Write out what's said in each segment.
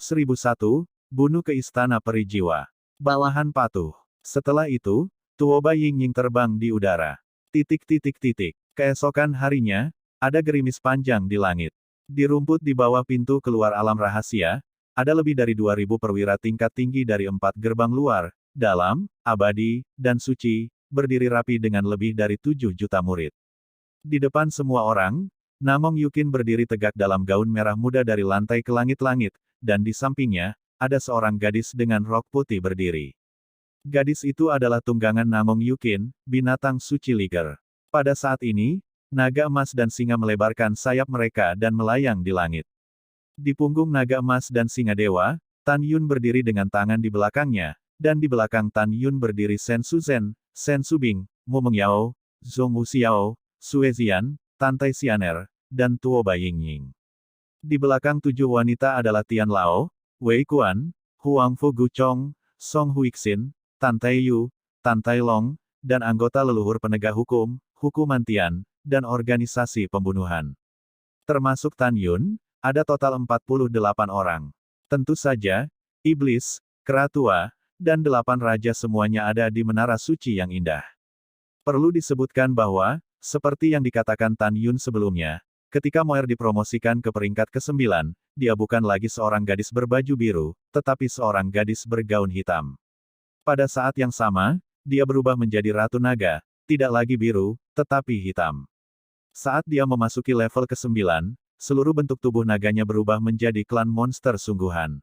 1001, bunuh ke istana peri jiwa. Bawahan patuh. Setelah itu, Tuoba Yingying terbang di udara. Keesokan harinya, ada gerimis panjang di langit. Di rumput di bawah pintu keluar alam rahasia, ada lebih dari 2000 perwira tingkat tinggi dari 4 gerbang luar, dalam, abadi, dan suci, berdiri rapi dengan lebih dari 7 juta murid. Di depan semua orang, Namong Yukin berdiri tegak dalam gaun merah muda dari lantai ke langit-langit, dan di sampingnya, ada seorang gadis dengan rok putih berdiri. Gadis itu adalah tunggangan Namong Yukin, binatang suci Liger. Pada saat ini, naga emas dan singa melebarkan sayap mereka dan melayang di langit. Di punggung naga emas dan singa dewa, Tan Yun berdiri dengan tangan di belakangnya, dan di belakang Tan Yun berdiri Sen Suzhen, Sen Subing, Mu Mengyao, Zhong Wuxiao, Sue Zian, Tantai Xianer, dan Tuoba Yingying. Di belakang 7 wanita adalah Tian Lao, Wei Kuan, Huang Fu Guchong, Song Huixin, Tan Taiyu, Tan Tailong, dan anggota leluhur penegak hukum, hukuman Tian, dan organisasi pembunuhan. Termasuk Tan Yun, ada total 48 orang. Tentu saja, iblis, kera tua, dan 8 raja semuanya ada di menara suci yang indah. Perlu disebutkan bahwa, seperti yang dikatakan Tan Yun sebelumnya, ketika Moer dipromosikan ke peringkat ke-9, dia bukan lagi seorang gadis berbaju biru, tetapi seorang gadis bergaun hitam. Pada saat yang sama, dia berubah menjadi Ratu Naga, tidak lagi biru, tetapi hitam. Saat dia memasuki level ke-9, seluruh bentuk tubuh naganya berubah menjadi klan monster sungguhan.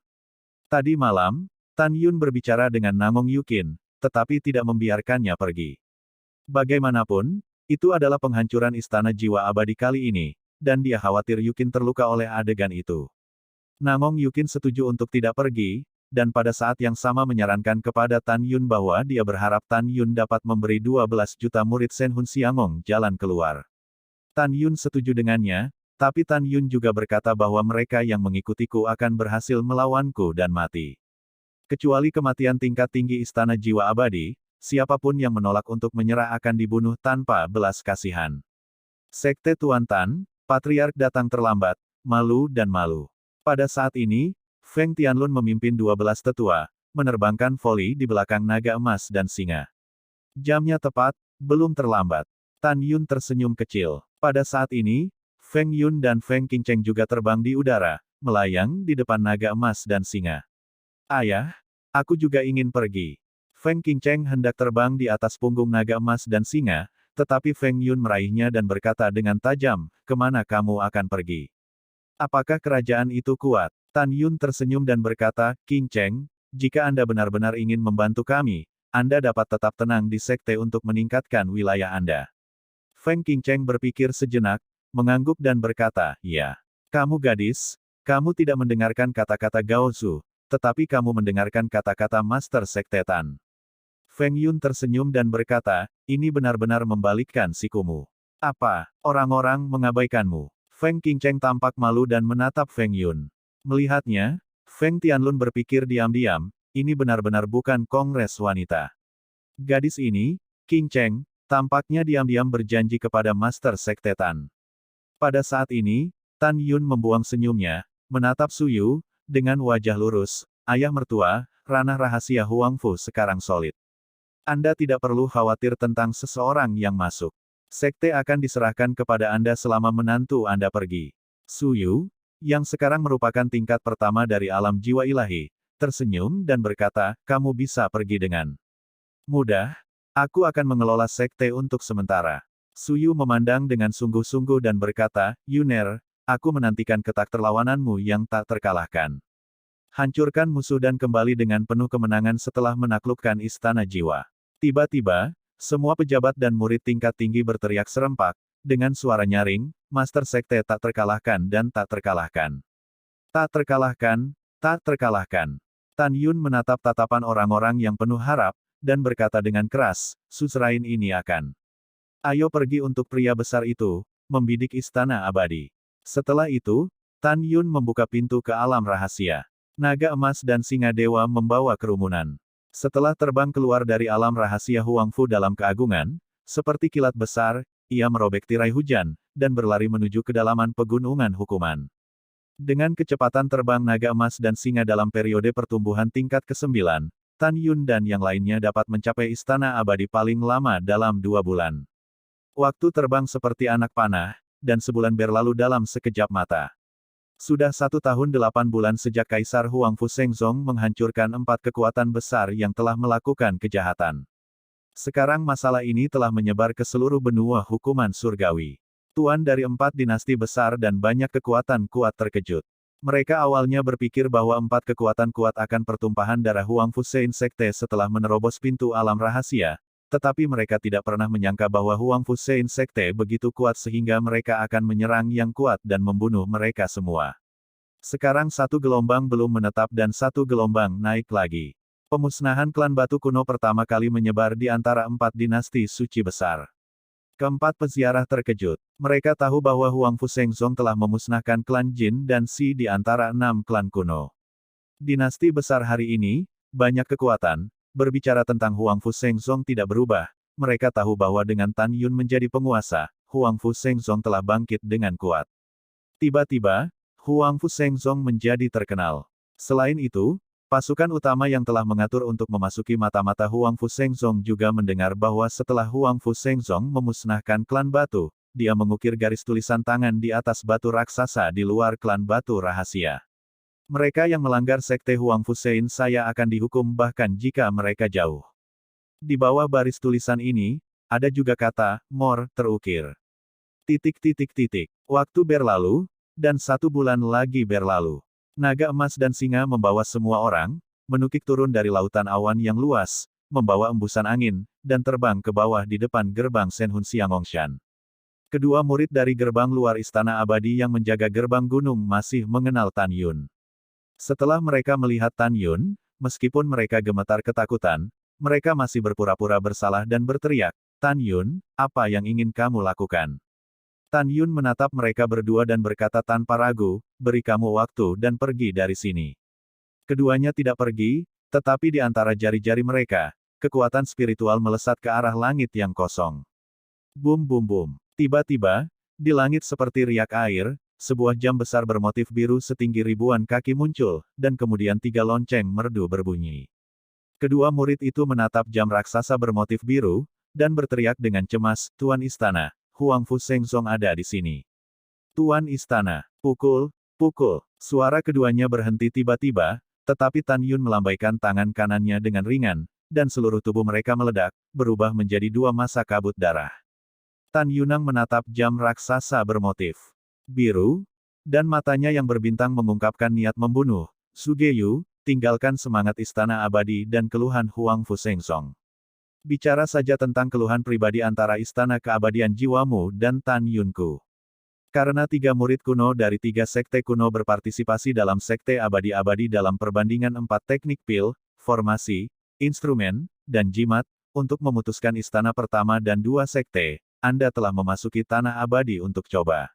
Tadi malam, Tan Yun berbicara dengan Namong Yukin, tetapi tidak membiarkannya pergi. Bagaimanapun, itu adalah penghancuran istana jiwa abadi kali ini, dan dia khawatir Yukin terluka oleh adegan itu. Namong Yukin setuju untuk tidak pergi, dan pada saat yang sama menyarankan kepada Tan Yun bahwa dia berharap Tan Yun dapat memberi 12 juta murid Senhun Xiangong jalan keluar. Tan Yun setuju dengannya, tapi Tan Yun juga berkata bahwa mereka yang mengikutiku akan berhasil melawanku dan mati. Kecuali kematian tingkat tinggi istana jiwa abadi, siapapun yang menolak untuk menyerah akan dibunuh tanpa belas kasihan. Sekte Tuan Tan, Patriark datang terlambat, malu dan malu. Pada saat ini, Feng Tianlun memimpin 12 tetua, menerbangkan voli di belakang naga emas dan singa. Jamnya tepat, belum terlambat. Tan Yun tersenyum kecil. Pada saat ini, Feng Yun dan Feng Qingcheng juga terbang di udara, melayang di depan naga emas dan singa. Ayah, aku juga ingin pergi. Feng Qingcheng hendak terbang di atas punggung naga emas dan singa, tetapi Feng Yun meraihnya dan berkata dengan tajam, "Kemana kamu akan pergi? Apakah kerajaan itu kuat?" Tan Yun tersenyum dan berkata, "Qingcheng, jika Anda benar-benar ingin membantu kami, Anda dapat tetap tenang di sekte untuk meningkatkan wilayah Anda." Feng Qingcheng berpikir sejenak, mengangguk dan berkata, "Ya. Kamu gadis, kamu tidak mendengarkan kata-kata Gaozu, tetapi kamu mendengarkan kata-kata Master Sekte Tan." Feng Yun tersenyum dan berkata, "Ini benar-benar membalikkan sikumu. Apa, orang-orang mengabaikanmu?" Feng Qingcheng tampak malu dan menatap Feng Yun. Melihatnya, Feng Tianlun berpikir diam-diam, ini benar-benar bukan kongres wanita. Gadis ini, Qingcheng, tampaknya diam-diam berjanji kepada Master Sekte Tan. Pada saat ini, Tan Yun membuang senyumnya, menatap Su Yu, dengan wajah lurus, "Ayah mertua, ranah rahasia Huang Fu sekarang solid. Anda tidak perlu khawatir tentang seseorang yang masuk. Sekte akan diserahkan kepada Anda selama menantu Anda pergi." Su Yu, yang sekarang merupakan tingkat pertama dari alam jiwa ilahi, tersenyum dan berkata, "Kamu bisa pergi dengan mudah. Aku akan mengelola sekte untuk sementara." Su Yu memandang dengan sungguh-sungguh dan berkata, "Yuner, aku menantikan ketak terlawananmu yang tak terkalahkan. Hancurkan musuh dan kembali dengan penuh kemenangan setelah menaklukkan istana jiwa." Tiba-tiba, semua pejabat dan murid tingkat tinggi berteriak serempak, dengan suara nyaring, "Master Sekte tak terkalahkan dan tak terkalahkan. Tak terkalahkan, tak terkalahkan." Tan Yun menatap tatapan orang-orang yang penuh harap, dan berkata dengan keras, "Suzerain ini akan. Ayo pergi untuk pria besar itu, membidik istana abadi." Setelah itu, Tan Yun membuka pintu ke alam rahasia. Naga emas dan singa dewa membawa kerumunan. Setelah terbang keluar dari alam rahasia Huang Fu dalam keagungan, seperti kilat besar, ia merobek tirai hujan, dan berlari menuju kedalaman pegunungan hukuman. Dengan kecepatan terbang naga emas dan singa dalam periode pertumbuhan tingkat ke-9, Tan Yun dan yang lainnya dapat mencapai istana abadi paling lama dalam 2 bulan. Waktu terbang seperti anak panah, dan sebulan berlalu dalam sekejap mata. Sudah 1 tahun 8 bulan sejak Kaisar Huangfu Shengzong menghancurkan 4 kekuatan besar yang telah melakukan kejahatan. Sekarang masalah ini telah menyebar ke seluruh benua hukuman surgawi. Tuan dari 4 dinasti besar dan banyak kekuatan kuat terkejut. Mereka awalnya berpikir bahwa 4 kekuatan kuat akan pertumpahan darah Huangfu Shein Sekte setelah menerobos pintu alam rahasia, tetapi mereka tidak pernah menyangka bahwa Huangfu Shein Sekte begitu kuat sehingga mereka akan menyerang yang kuat dan membunuh mereka semua. Sekarang satu gelombang belum menetap dan satu gelombang naik lagi. Pemusnahan klan batu kuno pertama kali menyebar di antara 4 dinasti suci besar. Keempat peziarah terkejut. Mereka tahu bahwa Huangfu Shengzong telah memusnahkan klan Jin dan Si di antara 6 klan kuno. Dinasti besar hari ini, banyak kekuatan, berbicara tentang Huangfu Shengzong tidak berubah. Mereka tahu bahwa dengan Tan Yun menjadi penguasa, Huangfu Shengzong telah bangkit dengan kuat. Tiba-tiba, Huangfu Shengzong menjadi terkenal. Selain itu, pasukan utama yang telah mengatur untuk memasuki mata-mata Huangfu Shengzong juga mendengar bahwa setelah Huangfu Shengzong memusnahkan klan batu, dia mengukir garis tulisan tangan di atas batu raksasa di luar klan batu rahasia. Mereka yang melanggar sekte Huangfu Shein saya akan dihukum bahkan jika mereka jauh. Di bawah baris tulisan ini, ada juga kata, Mor, terukir. Waktu berlalu, dan 1 bulan lagi berlalu. Naga emas dan singa membawa semua orang, menukik turun dari lautan awan yang luas, membawa embusan angin, dan terbang ke bawah di depan gerbang Senhun Xiangongshan. Kedua murid dari gerbang luar istana abadi yang menjaga gerbang gunung masih mengenal Tan Yun. Setelah mereka melihat Tan Yun, meskipun mereka gemetar ketakutan, mereka masih berpura-pura bersalah dan berteriak, Tan Yun, apa yang ingin kamu lakukan? Tan Yun menatap mereka berdua dan berkata tanpa ragu, beri kamu waktu dan pergi dari sini. Keduanya tidak pergi, tetapi di antara jari-jari mereka, kekuatan spiritual melesat ke arah langit yang kosong. Bum bum bum. Tiba-tiba, di langit seperti riak air, sebuah jam besar bermotif biru setinggi ribuan kaki muncul, dan kemudian 3 lonceng merdu berbunyi. Kedua murid itu menatap jam raksasa bermotif biru, dan berteriak dengan cemas, Tuan Istana. Huangfu Shengzong ada di sini. Tuan Istana, pukul, pukul. Suara keduanya berhenti tiba-tiba, tetapi Tan Yun melambaikan tangan kanannya dengan ringan, dan seluruh tubuh mereka meledak, berubah menjadi 2 massa kabut darah. Tan Yunang menatap jam raksasa bermotif biru, dan matanya yang berbintang mengungkapkan niat membunuh. Sugeyu, tinggalkan semangat istana abadi dan keluhan Huangfu Shengzong. Bicara saja tentang keluhan pribadi antara istana keabadian jiwamu dan Tan Yunku. Karena 3 murid kuno dari 3 sekte kuno berpartisipasi dalam sekte abadi-abadi dalam perbandingan 4 teknik pil, formasi, instrumen, dan jimat, untuk memutuskan istana pertama dan 2 sekte, Anda telah memasuki tanah abadi untuk coba.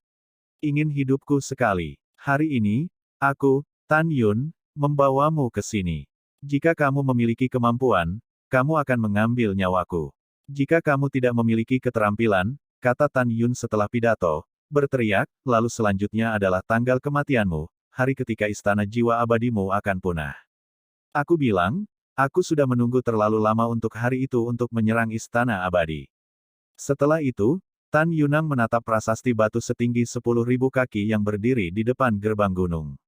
Ingin hidupku sekali. Hari ini, aku, Tan Yun, membawamu ke sini. Jika kamu memiliki kemampuan, kamu akan mengambil nyawaku. Jika kamu tidak memiliki keterampilan, kata Tan Yun setelah pidato, berteriak, lalu selanjutnya adalah tanggal kematianmu, hari ketika istana jiwa abadimu akan punah. Aku bilang, aku sudah menunggu terlalu lama untuk hari itu untuk menyerang istana abadi. Setelah itu, Tan Yunang menatap prasasti batu setinggi 10.000 kaki yang berdiri di depan gerbang gunung.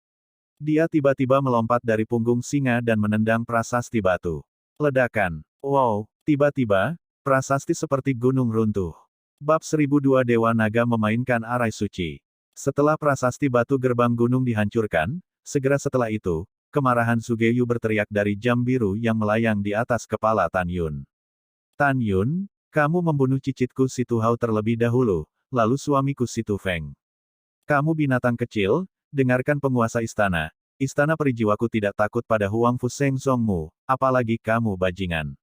Dia tiba-tiba melompat dari punggung singa dan menendang prasasti batu. Ledakan. Wow, tiba-tiba, prasasti seperti gunung runtuh. Bab 1002 Dewa Naga memainkan arai suci. Setelah prasasti batu gerbang gunung dihancurkan, segera setelah itu, kemarahan Sugeyu berteriak dari jam biru yang melayang di atas kepala Tan Yun. Tan Yun, kamu membunuh cicitku si Tu Hao terlebih dahulu, lalu suamiku si Tu Feng. Kamu binatang kecil, dengarkan penguasa istana. Istana perijiwaku tidak takut pada Huangfu Shengzongmu, apalagi kamu bajingan.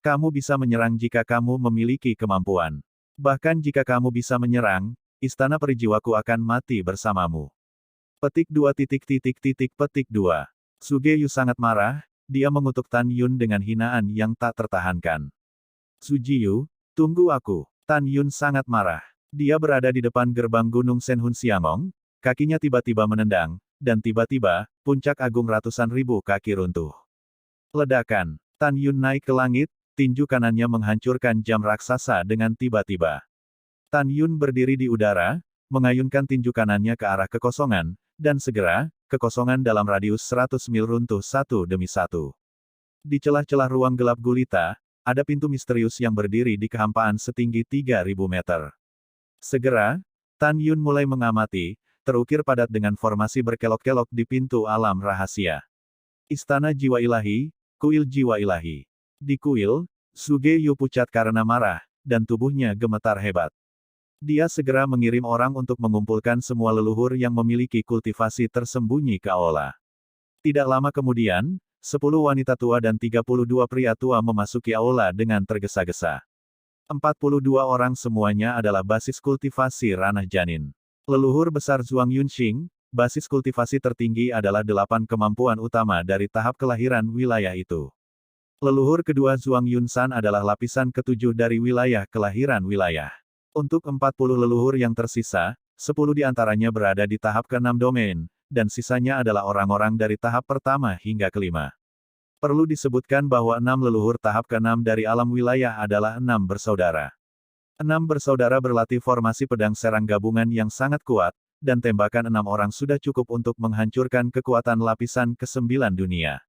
Kamu bisa menyerang jika kamu memiliki kemampuan. Bahkan jika kamu bisa menyerang, istana perijiwaku akan mati bersamamu. Petik 2. Sugeyu sangat marah, dia mengutuk Tan Yun dengan hinaan yang tak tertahankan. Sujiyu, tunggu aku. Tan Yun sangat marah. Dia berada di depan gerbang gunung Senhun Xiangong, kakinya tiba-tiba menendang, dan tiba-tiba, puncak agung ratusan ribu kaki runtuh. Ledakan. Tan Yun naik ke langit, tinju kanannya menghancurkan jam raksasa dengan tiba-tiba. Tan Yun berdiri di udara, mengayunkan tinju kanannya ke arah kekosongan, dan segera, kekosongan dalam radius 100 mil runtuh satu demi satu. Di celah-celah ruang gelap gulita, ada pintu misterius yang berdiri di kehampaan setinggi 3.000 meter. Segera, Tan Yun mulai mengamati, terukir padat dengan formasi berkelok-kelok di pintu alam rahasia. Istana Jiwa Ilahi, Kuil Jiwa Ilahi. Di kuil, Suge Yu pucat karena marah, dan tubuhnya gemetar hebat. Dia segera mengirim orang untuk mengumpulkan semua leluhur yang memiliki kultivasi tersembunyi ke aula. Tidak lama kemudian, 10 wanita tua dan 32 pria tua memasuki aula dengan tergesa-gesa. 42 orang semuanya adalah basis kultivasi ranah janin. Leluhur besar Zhuang Yunxing, basis kultivasi tertinggi adalah 8 kemampuan utama dari tahap kelahiran wilayah itu. Leluhur kedua Zhuang Yunsan adalah lapisan ke-7 dari wilayah kelahiran wilayah. Untuk 40 leluhur yang tersisa, 10 diantaranya berada di tahap ke-6 domain, dan sisanya adalah orang-orang dari tahap pertama hingga ke-5. Perlu disebutkan bahwa 6 leluhur tahap ke-6 dari alam wilayah adalah 6 bersaudara. 6 bersaudara berlatih formasi pedang serang gabungan yang sangat kuat, dan tembakan 6 orang sudah cukup untuk menghancurkan kekuatan lapisan ke-9 dunia.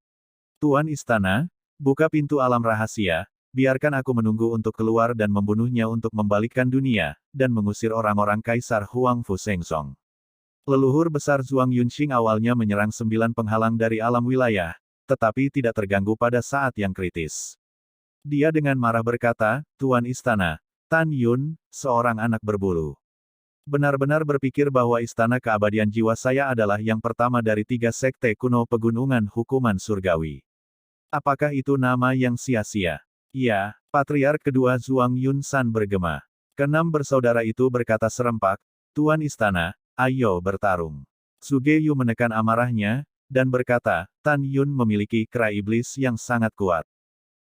Tuan Istana, buka pintu alam rahasia, biarkan aku menunggu untuk keluar dan membunuhnya untuk membalikkan dunia, dan mengusir orang-orang Kaisar Huang Fu Sengzong. Leluhur besar Zhuang Yunxing awalnya menyerang 9 penghalang dari alam wilayah, tetapi tidak terganggu pada saat yang kritis. Dia dengan marah berkata, Tuan Istana, Tan Yun, seorang anak berbulu. Benar-benar berpikir bahwa Istana Keabadian Jiwa saya adalah yang pertama dari 3 sekte kuno pegunungan hukuman surgawi. Apakah itu nama yang sia-sia? Ya, Patriark kedua Zhuang Yunsan bergema. Keenam bersaudara itu berkata serempak, Tuan Istana, ayo bertarung. Suge Yu menekan amarahnya, dan berkata, Tan Yun memiliki kera iblis yang sangat kuat.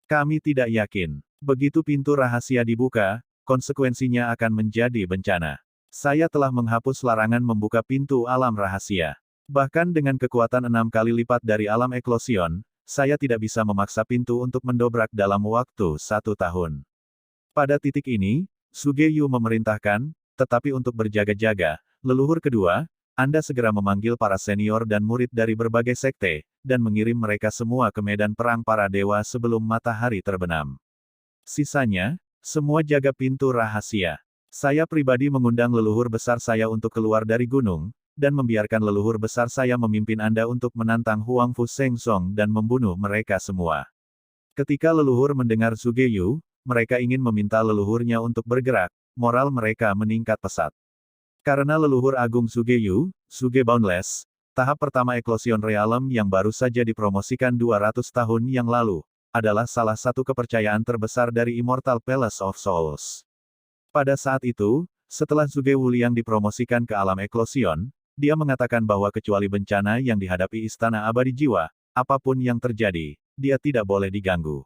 Kami tidak yakin. Begitu pintu rahasia dibuka, konsekuensinya akan menjadi bencana. Saya telah menghapus larangan membuka pintu alam rahasia. Bahkan dengan kekuatan 6 kali lipat dari alam eklosion, saya tidak bisa memaksa pintu untuk mendobrak dalam waktu 1 tahun. Pada titik ini, Suge Yu memerintahkan, tetapi untuk berjaga-jaga, leluhur kedua, Anda segera memanggil para senior dan murid dari berbagai sekte, dan mengirim mereka semua ke medan perang para dewa sebelum matahari terbenam. Sisanya, semua jaga pintu rahasia. Saya pribadi mengundang leluhur besar saya untuk keluar dari gunung, dan membiarkan leluhur besar saya memimpin Anda untuk menantang Huang Fu Sengzong dan membunuh mereka semua. Ketika leluhur mendengar Suge Yu, mereka ingin meminta leluhurnya untuk bergerak, moral mereka meningkat pesat. Karena leluhur agung Suge Yu, Suge Boundless, tahap pertama eklosion realem yang baru saja dipromosikan 200 tahun yang lalu, adalah salah satu kepercayaan terbesar dari Immortal Palace of Souls. Pada saat itu, setelah Suge Wuliang dipromosikan ke alam eklosion, dia mengatakan bahwa kecuali bencana yang dihadapi Istana Abadi Jiwa, apapun yang terjadi, dia tidak boleh diganggu.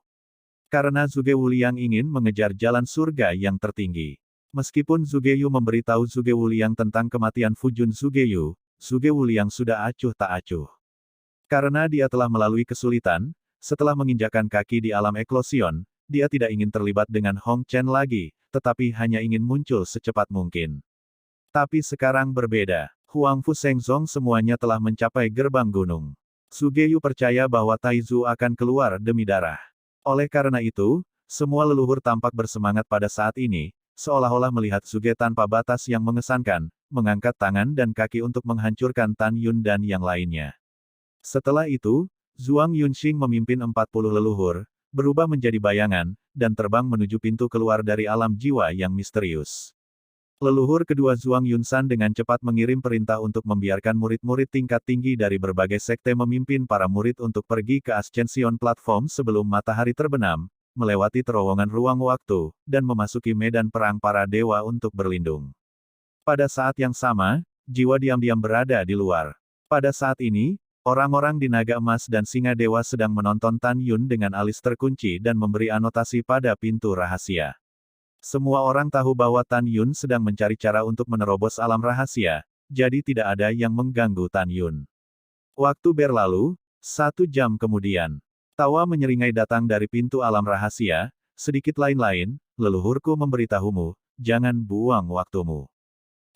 Karena Suge Wuliang ingin mengejar jalan surga yang tertinggi. Meskipun Suge Yu memberitahu Suge Wuliang tentang kematian Fujun Suge Yu, Suge Wuliang sudah acuh tak acuh. Karena dia telah melalui kesulitan, setelah menginjakan kaki di alam eklosion, dia tidak ingin terlibat dengan Hong Chen lagi, tetapi hanya ingin muncul secepat mungkin. Tapi sekarang berbeda. Huang Fu Sengzong semuanya telah mencapai gerbang gunung. Suge Yu percaya bahwa Taizu akan keluar demi darah. Oleh karena itu, semua leluhur tampak bersemangat pada saat ini, seolah-olah melihat Suge tanpa batas yang mengesankan, mengangkat tangan dan kaki untuk menghancurkan Tan Yun dan yang lainnya. Setelah itu, Zhuang Yunxing memimpin 40 leluhur, berubah menjadi bayangan, dan terbang menuju pintu keluar dari alam jiwa yang misterius. Leluhur kedua Zhuang Yunsan dengan cepat mengirim perintah untuk membiarkan murid-murid tingkat tinggi dari berbagai sekte memimpin para murid untuk pergi ke Ascension Platform sebelum matahari terbenam, melewati terowongan ruang waktu, dan memasuki medan perang para dewa untuk berlindung. Pada saat yang sama, jiwa diam-diam berada di luar. Pada saat ini, orang-orang di Naga Emas dan Singa Dewa sedang menonton Tan Yun dengan alis terkunci dan memberi anotasi pada pintu rahasia. Semua orang tahu bahwa Tan Yun sedang mencari cara untuk menerobos alam rahasia, jadi tidak ada yang mengganggu Tan Yun. Waktu berlalu, 1 jam kemudian. Tawa menyeringai datang dari pintu alam rahasia, sedikit lain-lain, leluhurku memberitahumu, jangan buang waktumu.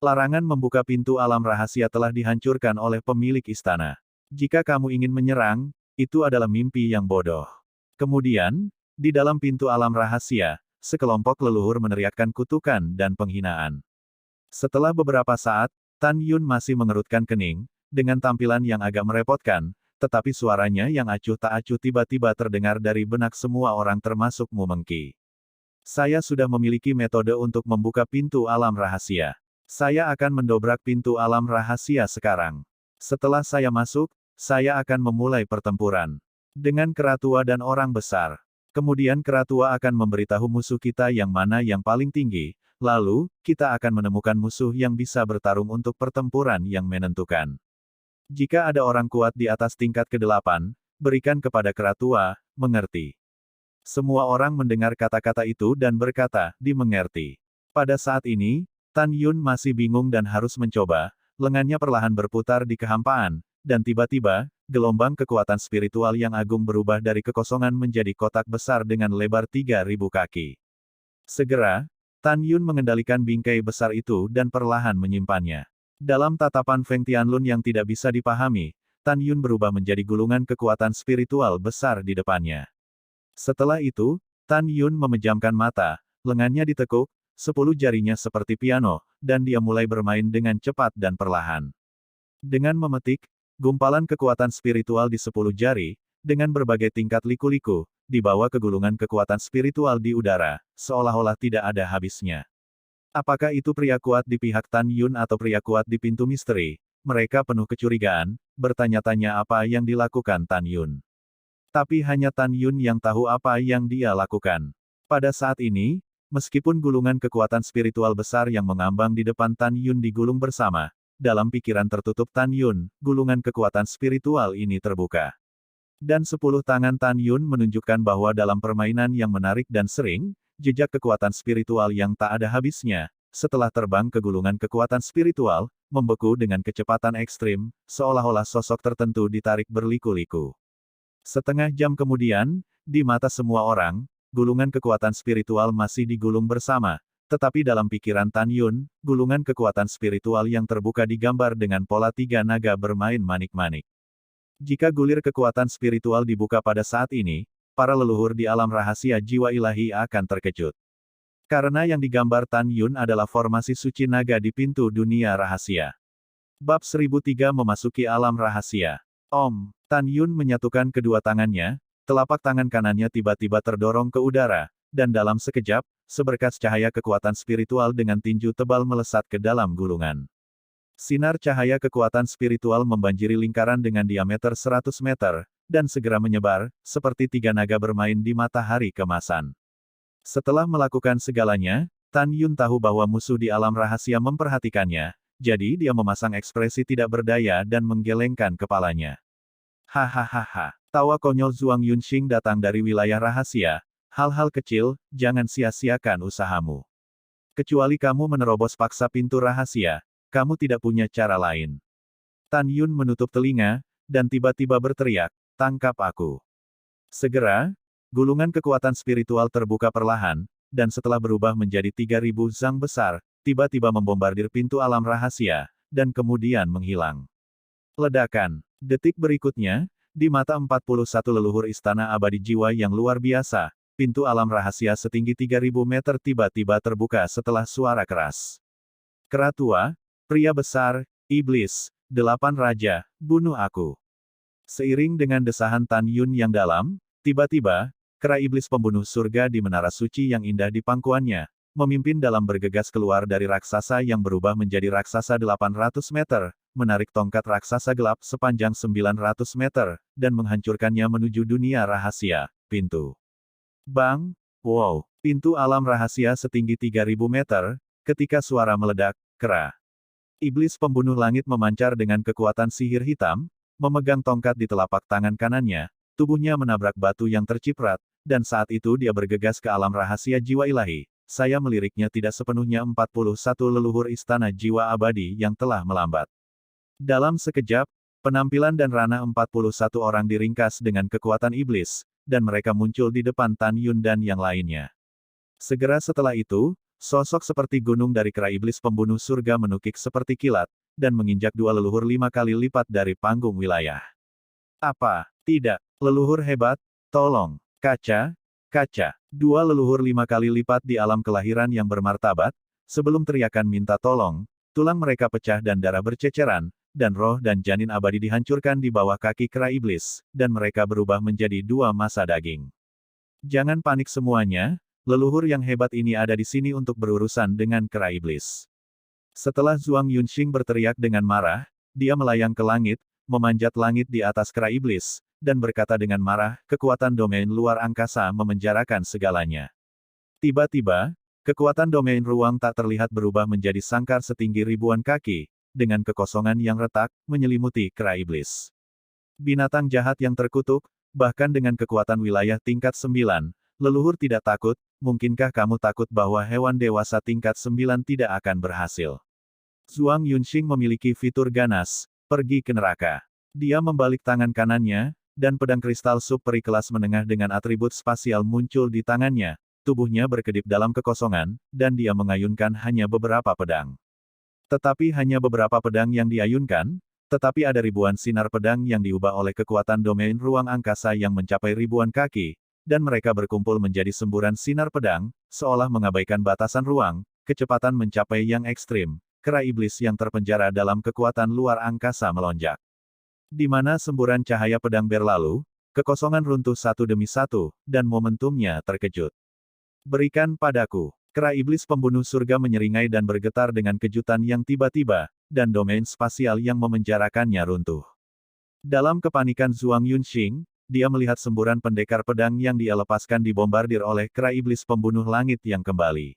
Larangan membuka pintu alam rahasia telah dihancurkan oleh pemilik istana. Jika kamu ingin menyerang, itu adalah mimpi yang bodoh. Kemudian, di dalam pintu alam rahasia, sekelompok leluhur meneriakkan kutukan dan penghinaan. Setelah beberapa saat, Tan Yun masih mengerutkan kening, dengan tampilan yang agak merepotkan, tetapi suaranya yang acuh tak acuh tiba-tiba terdengar dari benak semua orang termasuk Mu Mengki. Saya sudah memiliki metode untuk membuka pintu alam rahasia. Saya akan mendobrak pintu alam rahasia sekarang. Setelah saya masuk, saya akan memulai pertempuran dengan keratua dan orang besar. Kemudian keratua akan memberitahu musuh kita yang mana yang paling tinggi, lalu, kita akan menemukan musuh yang bisa bertarung untuk pertempuran yang menentukan. Jika ada orang kuat di atas tingkat ke-8, berikan kepada keratua, mengerti. Semua orang mendengar kata-kata itu dan berkata, dimengerti. Pada saat ini, Tan Yun masih bingung dan harus mencoba, lengannya perlahan berputar di kehampaan, dan tiba-tiba, gelombang kekuatan spiritual yang agung berubah dari kekosongan menjadi kotak besar dengan lebar 3.000 kaki. Segera, Tan Yun mengendalikan bingkai besar itu dan perlahan menyimpannya. Dalam tatapan Feng Tianlun yang tidak bisa dipahami, Tan Yun berubah menjadi gulungan kekuatan spiritual besar di depannya. Setelah itu, Tan Yun memejamkan mata, lengannya ditekuk, 10 jarinya seperti piano, dan dia mulai bermain dengan cepat dan perlahan. Dengan memetik, gumpalan kekuatan spiritual di 10 jari, dengan berbagai tingkat liku-liku, dibawa ke gulungan kekuatan spiritual di udara, seolah-olah tidak ada habisnya. Apakah itu pria kuat di pihak Tan Yun atau pria kuat di pintu misteri? Mereka penuh kecurigaan, bertanya-tanya apa yang dilakukan Tan Yun. Tapi hanya Tan Yun yang tahu apa yang dia lakukan. Pada saat ini, meskipun gulungan kekuatan spiritual besar yang mengambang di depan Tan Yun digulung bersama, dalam pikiran tertutup Tan Yun, gulungan kekuatan spiritual ini terbuka. Dan 10 tangan Tan Yun menunjukkan bahwa dalam permainan yang menarik dan sering, jejak kekuatan spiritual yang tak ada habisnya, setelah terbang ke gulungan kekuatan spiritual, membeku dengan kecepatan ekstrim, seolah-olah sosok tertentu ditarik berliku-liku. Setengah jam kemudian, di mata semua orang, gulungan kekuatan spiritual masih digulung bersama, tetapi dalam pikiran Tan Yun, gulungan kekuatan spiritual yang terbuka digambar dengan pola 3 naga bermain manik-manik. Jika gulir kekuatan spiritual dibuka pada saat ini, para leluhur di alam rahasia jiwa ilahi akan terkejut. Karena yang digambar Tan Yun adalah formasi suci naga di pintu dunia rahasia. Bab 1003 memasuki alam rahasia. Om, Tan Yun menyatukan kedua tangannya, telapak tangan kanannya tiba-tiba terdorong ke udara, dan dalam sekejap, seberkas cahaya kekuatan spiritual dengan tinju tebal melesat ke dalam gulungan. Sinar cahaya kekuatan spiritual membanjiri lingkaran dengan diameter 100 meter, dan segera menyebar, seperti 3 naga bermain di matahari kemasan. Setelah melakukan segalanya, Tan Yun tahu bahwa musuh di alam rahasia memperhatikannya, jadi dia memasang ekspresi tidak berdaya dan menggelengkan kepalanya. Hahaha, tawa konyol Zhuang Yunxing datang dari wilayah rahasia. Hal-hal kecil, jangan sia-siakan usahamu. Kecuali kamu menerobos paksa pintu rahasia, kamu tidak punya cara lain. Tan Yun menutup telinga, dan tiba-tiba berteriak, tangkap aku. Segera, gulungan kekuatan spiritual terbuka perlahan, dan setelah berubah menjadi 3.000 zang besar, tiba-tiba membombardir pintu alam rahasia, dan kemudian menghilang. Ledakan. Detik berikutnya, di mata 41 leluhur istana abadi jiwa yang luar biasa, pintu alam rahasia setinggi 3.000 meter tiba-tiba terbuka setelah suara keras. Keratua, pria besar, iblis, 8 raja, bunuh aku. Seiring dengan desahan Tan Yun yang dalam, tiba-tiba, kera iblis pembunuh surga di menara suci yang indah di pangkuannya, memimpin dalam bergegas keluar dari raksasa yang berubah menjadi raksasa 800 meter, menarik tongkat raksasa gelap sepanjang 900 meter, dan menghancurkannya menuju dunia rahasia, pintu. Bang! Wow! Pintu alam rahasia setinggi 3.000 meter, ketika suara meledak, kera iblis pembunuh langit memancar dengan kekuatan sihir hitam, memegang tongkat di telapak tangan kanannya, tubuhnya menabrak batu yang terciprat, dan saat itu dia bergegas ke alam rahasia jiwa ilahi, saya meliriknya tidak sepenuhnya 41 leluhur istana jiwa abadi yang telah melambat. Dalam sekejap, penampilan dan ranah 41 orang diringkas dengan kekuatan iblis, dan mereka muncul di depan Tan Yun dan yang lainnya. Segera setelah itu, sosok seperti gunung dari kera iblis pembunuh surga menukik seperti kilat, dan menginjak dua leluhur 5 kali lipat dari panggung wilayah. Apa? Tidak. Leluhur hebat, tolong. Kaca, kaca. Dua leluhur 5 kali lipat di alam kelahiran yang bermartabat, sebelum teriakan minta tolong, tulang mereka pecah dan darah berceceran, dan roh dan janin abadi dihancurkan di bawah kaki kera iblis, dan mereka berubah menjadi dua massa daging. Jangan panik semuanya, leluhur yang hebat ini ada di sini untuk berurusan dengan kera iblis. Setelah Zhuang Yunxing berteriak dengan marah, dia melayang ke langit, memanjat langit di atas kera iblis, dan berkata dengan marah, kekuatan domain luar angkasa memenjarakan segalanya. Tiba-tiba, kekuatan domain ruang tak terlihat berubah menjadi sangkar setinggi ribuan kaki, dengan kekosongan yang retak, menyelimuti kera iblis. Binatang jahat yang terkutuk, bahkan dengan kekuatan wilayah tingkat 9, leluhur tidak takut, mungkinkah kamu takut bahwa hewan dewasa tingkat 9 tidak akan berhasil? Zhuang Yunxing memiliki fitur ganas, pergi ke neraka. Dia membalik tangan kanannya, dan pedang kristal sub peri kelas menengah dengan atribut spasial muncul di tangannya, tubuhnya berkedip dalam kekosongan, dan dia mengayunkan hanya beberapa pedang. Tetapi hanya beberapa pedang yang diayunkan, tetapi ada ribuan sinar pedang yang diubah oleh kekuatan domain ruang angkasa yang mencapai ribuan kaki, dan mereka berkumpul menjadi semburan sinar pedang, seolah mengabaikan batasan ruang, kecepatan mencapai yang ekstrim, kera iblis yang terpenjara dalam kekuatan luar angkasa melonjak. Di mana semburan cahaya pedang berlalu, kekosongan runtuh satu demi satu, dan momentumnya terkejut. Berikan padaku. Kera iblis pembunuh surga menyeringai dan bergetar dengan kejutan yang tiba-tiba, dan domain spasial yang memenjarakannya runtuh. Dalam kepanikan Zhuang Yunxing, dia melihat semburan pendekar pedang yang dia lepaskan dibombardir oleh kera iblis pembunuh langit yang kembali.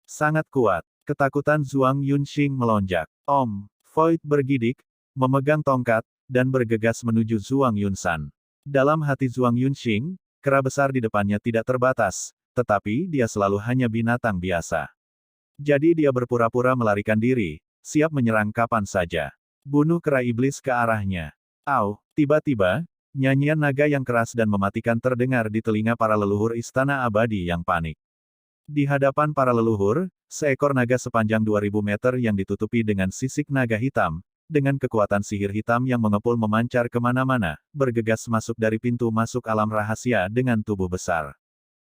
Sangat kuat. Ketakutan Zhuang Yunxing melonjak. Om, Void bergidik, memegang tongkat, dan bergegas menuju Zhuang Yunsan. Dalam hati Zhuang Yunxing, kera besar di depannya tidak terbatas, tetapi dia selalu hanya binatang biasa. Jadi dia berpura-pura melarikan diri, siap menyerang kapan saja. Bunuh kera iblis ke arahnya. Au, tiba-tiba, nyanyian naga yang keras dan mematikan terdengar di telinga para leluhur istana abadi yang panik. Di hadapan para leluhur, seekor naga sepanjang 2000 meter yang ditutupi dengan sisik naga hitam, dengan kekuatan sihir hitam yang mengepul memancar kemana-mana, bergegas masuk dari pintu masuk alam rahasia dengan tubuh besar.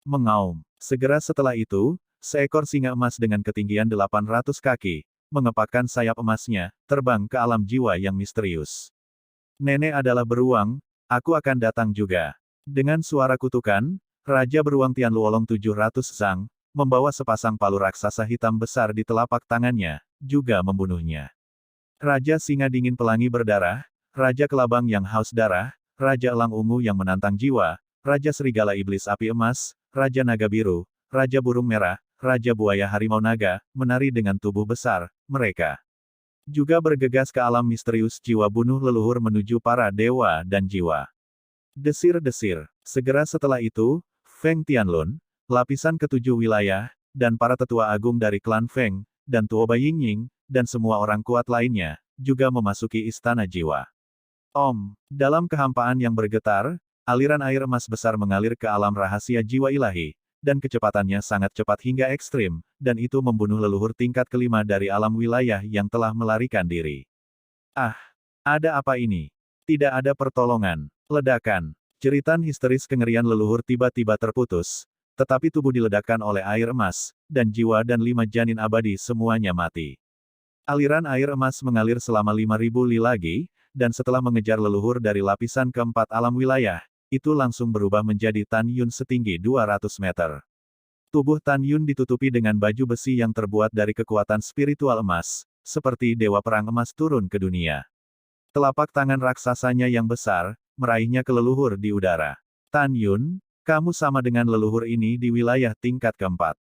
Mengaum. Segera setelah itu, seekor singa emas dengan ketinggian 800 kaki, mengepakkan sayap emasnya, terbang ke alam jiwa yang misterius. Nenek adalah beruang, aku akan datang juga. Dengan suara kutukan, Raja Beruang Tianluolong 700 Zhang, membawa sepasang palu raksasa hitam besar di telapak tangannya, juga membunuhnya. Raja Singa Dingin Pelangi Berdarah, Raja Kelabang yang haus darah, Raja Elang Ungu yang menantang jiwa, Raja Serigala Iblis Api Emas, Raja Naga Biru, Raja Burung Merah, Raja Buaya Harimau Naga, menari dengan tubuh besar, mereka juga bergegas ke alam misterius jiwa bunuh leluhur menuju para dewa dan jiwa. Desir-desir. Segera setelah itu, Feng Tianlun, lapisan ketujuh wilayah, dan para tetua agung dari klan Feng, dan Tuoba Yingying, dan semua orang kuat lainnya, juga memasuki istana jiwa. Om, dalam kehampaan yang bergetar, aliran air emas besar mengalir ke alam rahasia jiwa ilahi, dan kecepatannya sangat cepat hingga ekstrim, dan itu membunuh leluhur tingkat kelima dari alam wilayah yang telah melarikan diri. Ah, ada apa ini? Tidak ada pertolongan. Ledakan. Jeritan histeris kengerian leluhur tiba-tiba terputus, tetapi tubuh diledakkan oleh air emas, dan jiwa dan 5 janin abadi semuanya mati. Aliran air emas mengalir selama 5000 li lagi, dan setelah mengejar leluhur dari lapisan keempat alam wilayah, itu langsung berubah menjadi Tan Yun setinggi 200 meter. Tubuh Tan Yun ditutupi dengan baju besi yang terbuat dari kekuatan spiritual emas, seperti dewa perang emas turun ke dunia. Telapak tangan raksasanya yang besar, meraihnya ke leluhur di udara. Tan Yun, kamu sama dengan leluhur ini di wilayah tingkat keempat.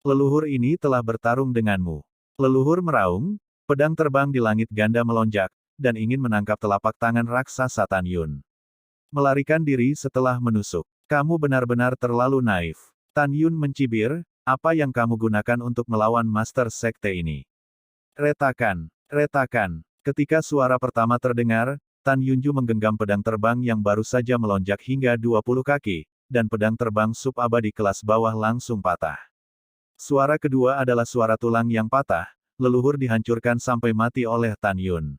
Leluhur ini telah bertarung denganmu. Leluhur meraung, pedang terbang di langit ganda melonjak, dan ingin menangkap telapak tangan raksasa Tan Yun. Melarikan diri setelah menusuk. Kamu benar-benar terlalu naif. Tan Yun mencibir, Apa yang kamu gunakan untuk melawan Master Sekte ini? Retakan, retakan. Ketika suara pertama terdengar, Tan Yunju menggenggam pedang terbang yang baru saja melonjak hingga 20 kaki, dan pedang terbang sub abadi kelas bawah langsung patah. Suara kedua adalah suara tulang yang patah, leluhur dihancurkan sampai mati oleh Tan Yun.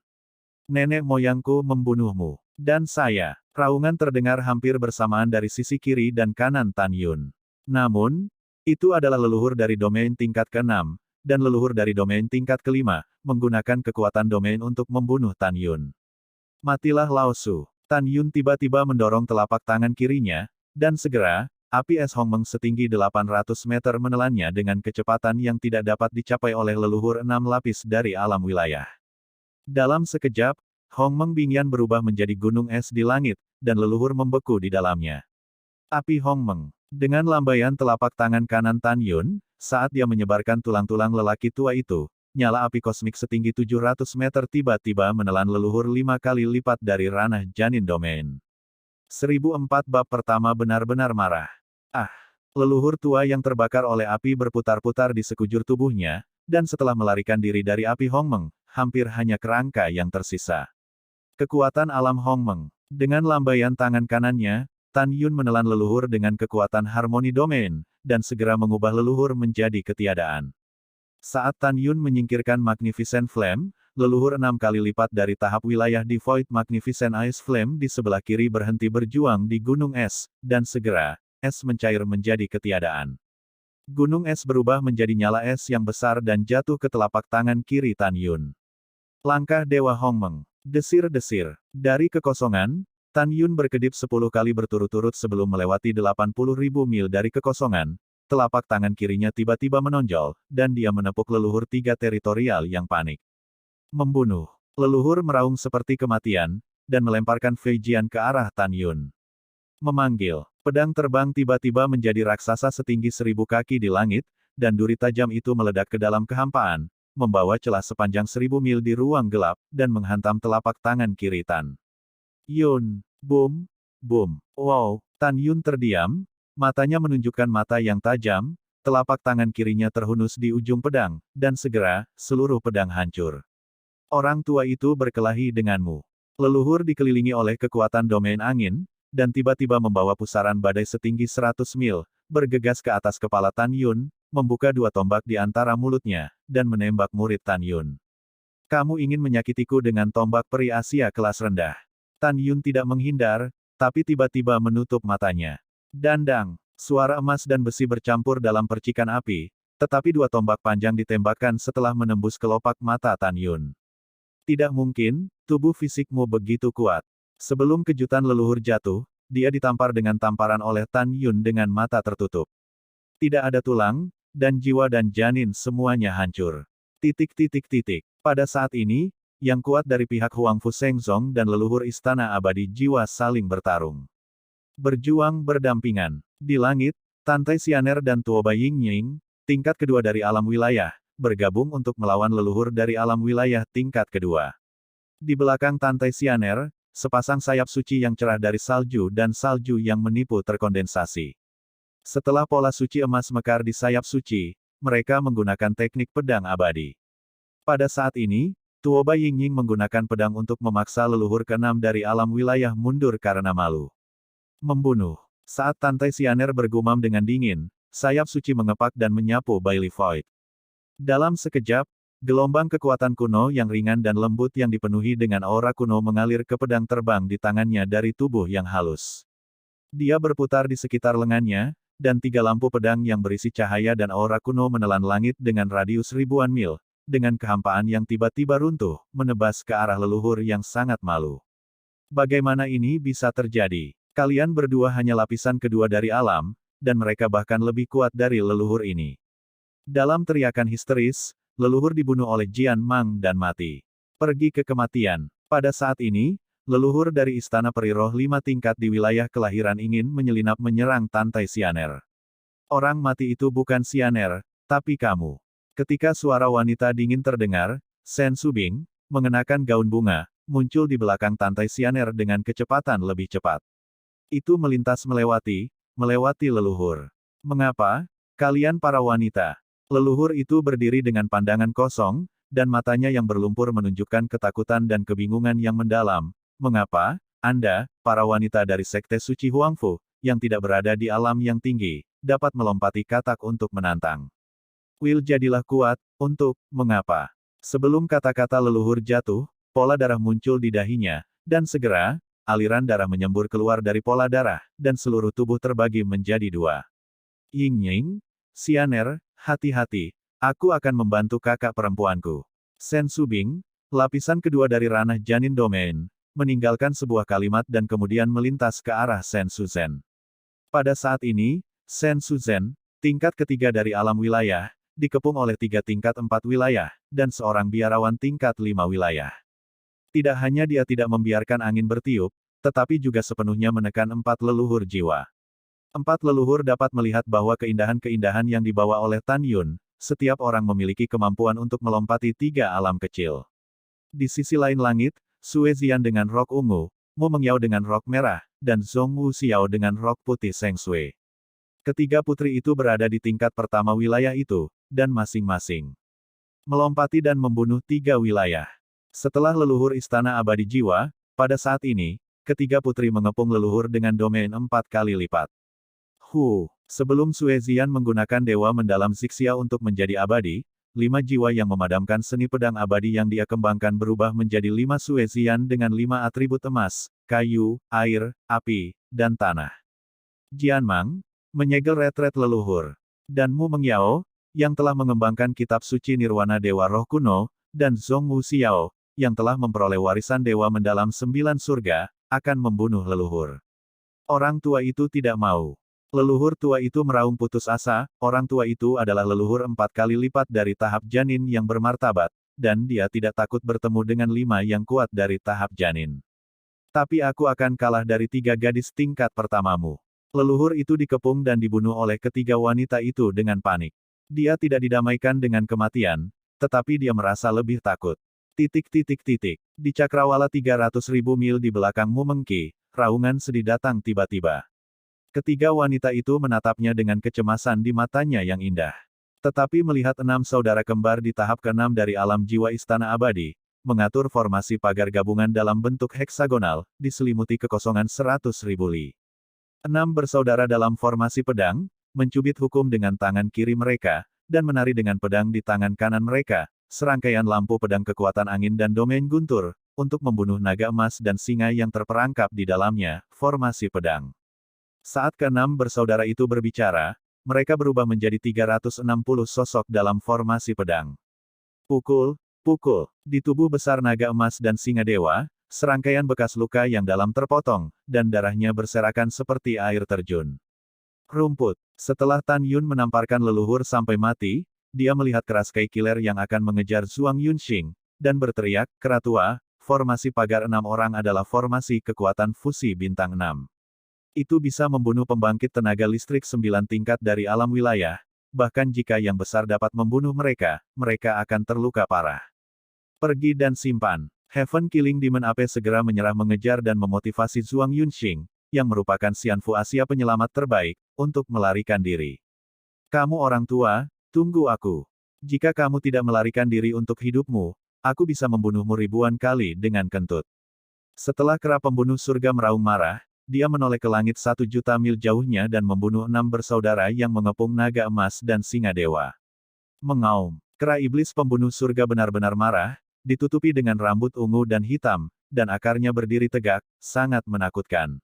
Nenek moyangku membunuhmu. Dan saya. Raungan terdengar hampir bersamaan dari sisi kiri dan kanan Tan Yun. Namun, itu adalah leluhur dari domain tingkat ke-6, dan leluhur dari domain tingkat ke-5, menggunakan kekuatan domain untuk membunuh Tan Yun. Matilah Lao Su. Tan Yun tiba-tiba mendorong telapak tangan kirinya, dan segera, api es Hongmeng setinggi 800 meter menelannya dengan kecepatan yang tidak dapat dicapai oleh leluhur 6 lapis dari alam wilayah. Dalam sekejap, Hongmeng Bingyan berubah menjadi gunung es di langit, dan leluhur membeku di dalamnya. Api Hongmeng. Dengan lambaian telapak tangan kanan Tan Yun, saat dia menyebarkan tulang-tulang lelaki tua itu, nyala api kosmik setinggi 700 meter tiba-tiba menelan leluhur 5 kali lipat dari ranah janin domain. 1004 bab pertama benar-benar marah. Ah! Leluhur tua yang terbakar oleh api berputar-putar di sekujur tubuhnya, dan setelah melarikan diri dari api Hongmeng, hampir hanya kerangka yang tersisa. Kekuatan alam Hongmeng. Dengan lambaian tangan kanannya, Tan Yun menelan leluhur dengan kekuatan harmoni domain, dan segera mengubah leluhur menjadi ketiadaan. Saat Tan Yun menyingkirkan Magnificent Flame, leluhur 6 kali lipat dari tahap wilayah di Void Magnificent Ice Flame di sebelah kiri berhenti berjuang di gunung es, dan segera, es mencair menjadi ketiadaan. Gunung es berubah menjadi nyala es yang besar dan jatuh ke telapak tangan kiri Tan Yun. Langkah Dewa Hongmeng. Desir-desir. Dari kekosongan, Tan Yun berkedip 10 kali berturut-turut sebelum melewati 80.000 mil dari kekosongan. Telapak tangan kirinya tiba-tiba menonjol, dan dia menepuk leluhur 3 teritorial yang panik. Membunuh. Leluhur meraung seperti kematian, dan melemparkan Fei Jian ke arah Tan Yun. Memanggil. Pedang terbang tiba-tiba menjadi raksasa setinggi 1000 kaki di langit, dan duri tajam itu meledak ke dalam kehampaan, membawa celah sepanjang 1000 mil di ruang gelap, dan menghantam telapak tangan kiri Tan Yun. Boom! Boom! Wow! Tan Yun terdiam. Matanya menunjukkan mata yang tajam, telapak tangan kirinya terhunus di ujung pedang, dan segera, seluruh pedang hancur. Orang tua itu berkelahi denganmu. Leluhur dikelilingi oleh kekuatan domain angin, dan tiba-tiba membawa pusaran badai setinggi 100 mil, bergegas ke atas kepala Tan Yun, membuka 2 tombak di antara mulutnya, dan menembak murid Tan Yun. Kamu ingin menyakitiku dengan tombak peri Asia kelas rendah. Tan Yun tidak menghindar, tapi tiba-tiba menutup matanya. Dandang, suara emas dan besi bercampur dalam percikan api, tetapi 2 tombak panjang ditembakkan setelah menembus kelopak mata Tan Yun. Tidak mungkin, tubuh fisikmu begitu kuat. Sebelum kejutan leluhur jatuh, dia ditampar dengan tamparan oleh Tan Yun dengan mata tertutup. Tidak ada tulang, dan jiwa dan janin semuanya hancur. Pada saat ini, yang kuat dari pihak Huang Fu Shengzong dan leluhur Istana Abadi Jiwa saling bertarung. Berjuang berdampingan. Di langit, Tantai Sianer dan Tuoba Yingying, tingkat kedua dari alam wilayah, bergabung untuk melawan leluhur dari alam wilayah tingkat kedua. Di belakang Tantai Sianer, sepasang sayap suci yang cerah dari salju dan salju yang menipu terkondensasi. Setelah pola suci emas mekar di sayap suci, mereka menggunakan teknik pedang abadi. Pada saat ini, Tuoba Yingying menggunakan pedang untuk memaksa leluhur ke-6 dari alam wilayah mundur karena malu. Membunuh. Saat Tantai Sianer bergumam dengan dingin, sayap suci mengepak dan menyapu Bailey Void. Dalam sekejap, gelombang kekuatan kuno yang ringan dan lembut yang dipenuhi dengan aura kuno mengalir ke pedang terbang di tangannya dari tubuh yang halus. Dia berputar di sekitar lengannya, dan 3 lampu pedang yang berisi cahaya dan aura kuno menelan langit dengan radius ribuan mil, dengan kehampaan yang tiba-tiba runtuh, menebas ke arah leluhur yang sangat malu. Bagaimana ini bisa terjadi? Kalian berdua hanya lapisan kedua dari alam, dan mereka bahkan lebih kuat dari leluhur ini. Dalam teriakan histeris, leluhur dibunuh oleh Jian Mang dan mati. Pergi ke kematian. Pada saat ini, leluhur dari Istana Peri Roh 5 tingkat di wilayah kelahiran ingin menyelinap menyerang Tantai Sianer. Orang mati itu bukan Sianer, tapi kamu. Ketika suara wanita dingin terdengar, Shen Subing, mengenakan gaun bunga, muncul di belakang Tantai Sianer dengan kecepatan lebih cepat. Itu melintas melewati leluhur. Mengapa? Kalian para wanita. Leluhur itu berdiri dengan pandangan kosong, dan matanya yang berlumpur menunjukkan ketakutan dan kebingungan yang mendalam. Mengapa, Anda, para wanita dari Sekte Suci Huangfu, yang tidak berada di alam yang tinggi, dapat melompati katak untuk menantang? Will jadilah kuat, untuk, mengapa? Sebelum kata-kata leluhur jatuh, pola darah muncul di dahinya, dan segera, aliran darah menyembur keluar dari pola darah, dan seluruh tubuh terbagi menjadi dua. Ying-Ying, Xianer, hati-hati, aku akan membantu kakak perempuanku. Sen Subing, lapisan kedua dari ranah janin domain, meninggalkan sebuah kalimat dan kemudian melintas ke arah Sen Suzhen. Pada saat ini, Sen Suzhen, tingkat ketiga dari alam wilayah, dikepung oleh 3 tingkat 4 wilayah, dan seorang biarawan tingkat 5 wilayah. Tidak hanya dia tidak membiarkan angin bertiup, tetapi juga sepenuhnya menekan 4 leluhur jiwa. 4 leluhur dapat melihat bahwa keindahan-keindahan yang dibawa oleh Tan Yun, setiap orang memiliki kemampuan untuk melompati 3 alam kecil. Di sisi lain langit, Sue Zian dengan rok ungu, Mu Mengyao dengan rok merah, dan Zhong Wu Xiao dengan rok putih Seng Sui. Ketiga putri itu berada di tingkat pertama wilayah itu, dan masing-masing melompati dan membunuh 3 wilayah. Setelah leluhur Istana Abadi Jiwa, pada saat ini, ketiga putri mengepung leluhur dengan domain 4 kali lipat. Sebelum Sue Zian menggunakan Dewa Mendalam Zixia untuk menjadi abadi, 5 jiwa yang memadamkan seni pedang abadi yang dia kembangkan berubah menjadi 5 Sue Zian dengan 5 atribut emas, kayu, air, api, dan tanah. Jian Mang, menyegel retret leluhur. Dan Mu Mengyao, yang telah mengembangkan kitab suci Nirwana Dewa Roh Kuno, dan Zhong Wu Xiao, yang telah memperoleh warisan Dewa Mendalam 9 surga, akan membunuh leluhur. Orang tua itu tidak mau. Leluhur tua itu meraung putus asa, orang tua itu adalah leluhur 4 kali lipat dari tahap janin yang bermartabat, dan dia tidak takut bertemu dengan 5 yang kuat dari tahap janin. Tapi aku akan kalah dari 3 gadis tingkat pertamamu. Leluhur itu dikepung dan dibunuh oleh ketiga wanita itu dengan panik. Dia tidak didamaikan dengan kematian, tetapi dia merasa lebih takut. Di cakrawala 300.000 mil di belakang Mu Mengqi, raungan sedih datang tiba-tiba. Ketiga wanita itu menatapnya dengan kecemasan di matanya yang indah. Tetapi melihat 6 saudara kembar di tahap ke-6 dari alam jiwa Istana Abadi, mengatur formasi pagar gabungan dalam bentuk heksagonal, diselimuti kekosongan 100.000 li. 6 bersaudara dalam formasi pedang, mencubit hukum dengan tangan kiri mereka, dan menari dengan pedang di tangan kanan mereka, serangkaian lampu pedang kekuatan angin dan domain guntur, untuk membunuh naga emas dan singa yang terperangkap di dalamnya, formasi pedang. Saat ke-6 bersaudara itu berbicara, mereka berubah menjadi 360 sosok dalam formasi pedang. Pukul, di tubuh besar naga emas dan singa dewa, serangkaian bekas luka yang dalam terpotong, dan darahnya berserakan seperti air terjun. Rumput. Setelah Tan Yun menamparkan leluhur sampai mati, dia melihat keras Kai Killer yang akan mengejar Zhuang Yunxing, dan berteriak, "Keratua, formasi pagar 6 orang adalah formasi kekuatan fusi bintang 6. Itu bisa membunuh pembangkit tenaga listrik 9 tingkat dari alam wilayah, bahkan jika yang besar dapat membunuh mereka, mereka akan terluka parah. Pergi dan simpan." Heaven Killing Demon Ape segera menyerah mengejar dan memotivasi Zhuang Yunxing, yang merupakan Xianfu Asia penyelamat terbaik, untuk melarikan diri. "Kamu orang tua, tunggu aku. Jika kamu tidak melarikan diri untuk hidupmu, aku bisa membunuhmu ribuan kali dengan kentut." Setelah kera pembunuh surga meraung marah, dia menoleh ke langit 1 juta mil jauhnya dan membunuh 6 bersaudara yang mengepung naga emas dan singa dewa. Mengaum. Kera iblis pembunuh surga benar-benar marah, ditutupi dengan rambut ungu dan hitam, dan akarnya berdiri tegak, sangat menakutkan.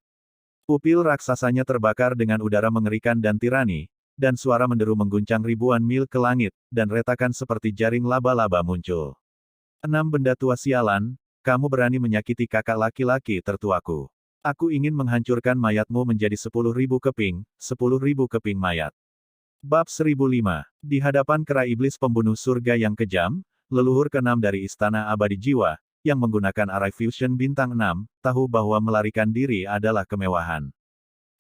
Pupil raksasanya terbakar dengan udara mengerikan dan tirani, dan suara menderu mengguncang ribuan mil ke langit, dan retakan seperti jaring laba-laba muncul. 6 benda tua sialan, kamu berani menyakiti kakak laki-laki tertuaku. Aku ingin menghancurkan mayatmu menjadi 10.000 keping, 10.000 keping mayat. Bab 1005. Di hadapan kera iblis pembunuh surga yang kejam, leluhur ke-6 dari Istana Abadi Jiwa, yang menggunakan Arai Fusion bintang 6, tahu bahwa melarikan diri adalah kemewahan.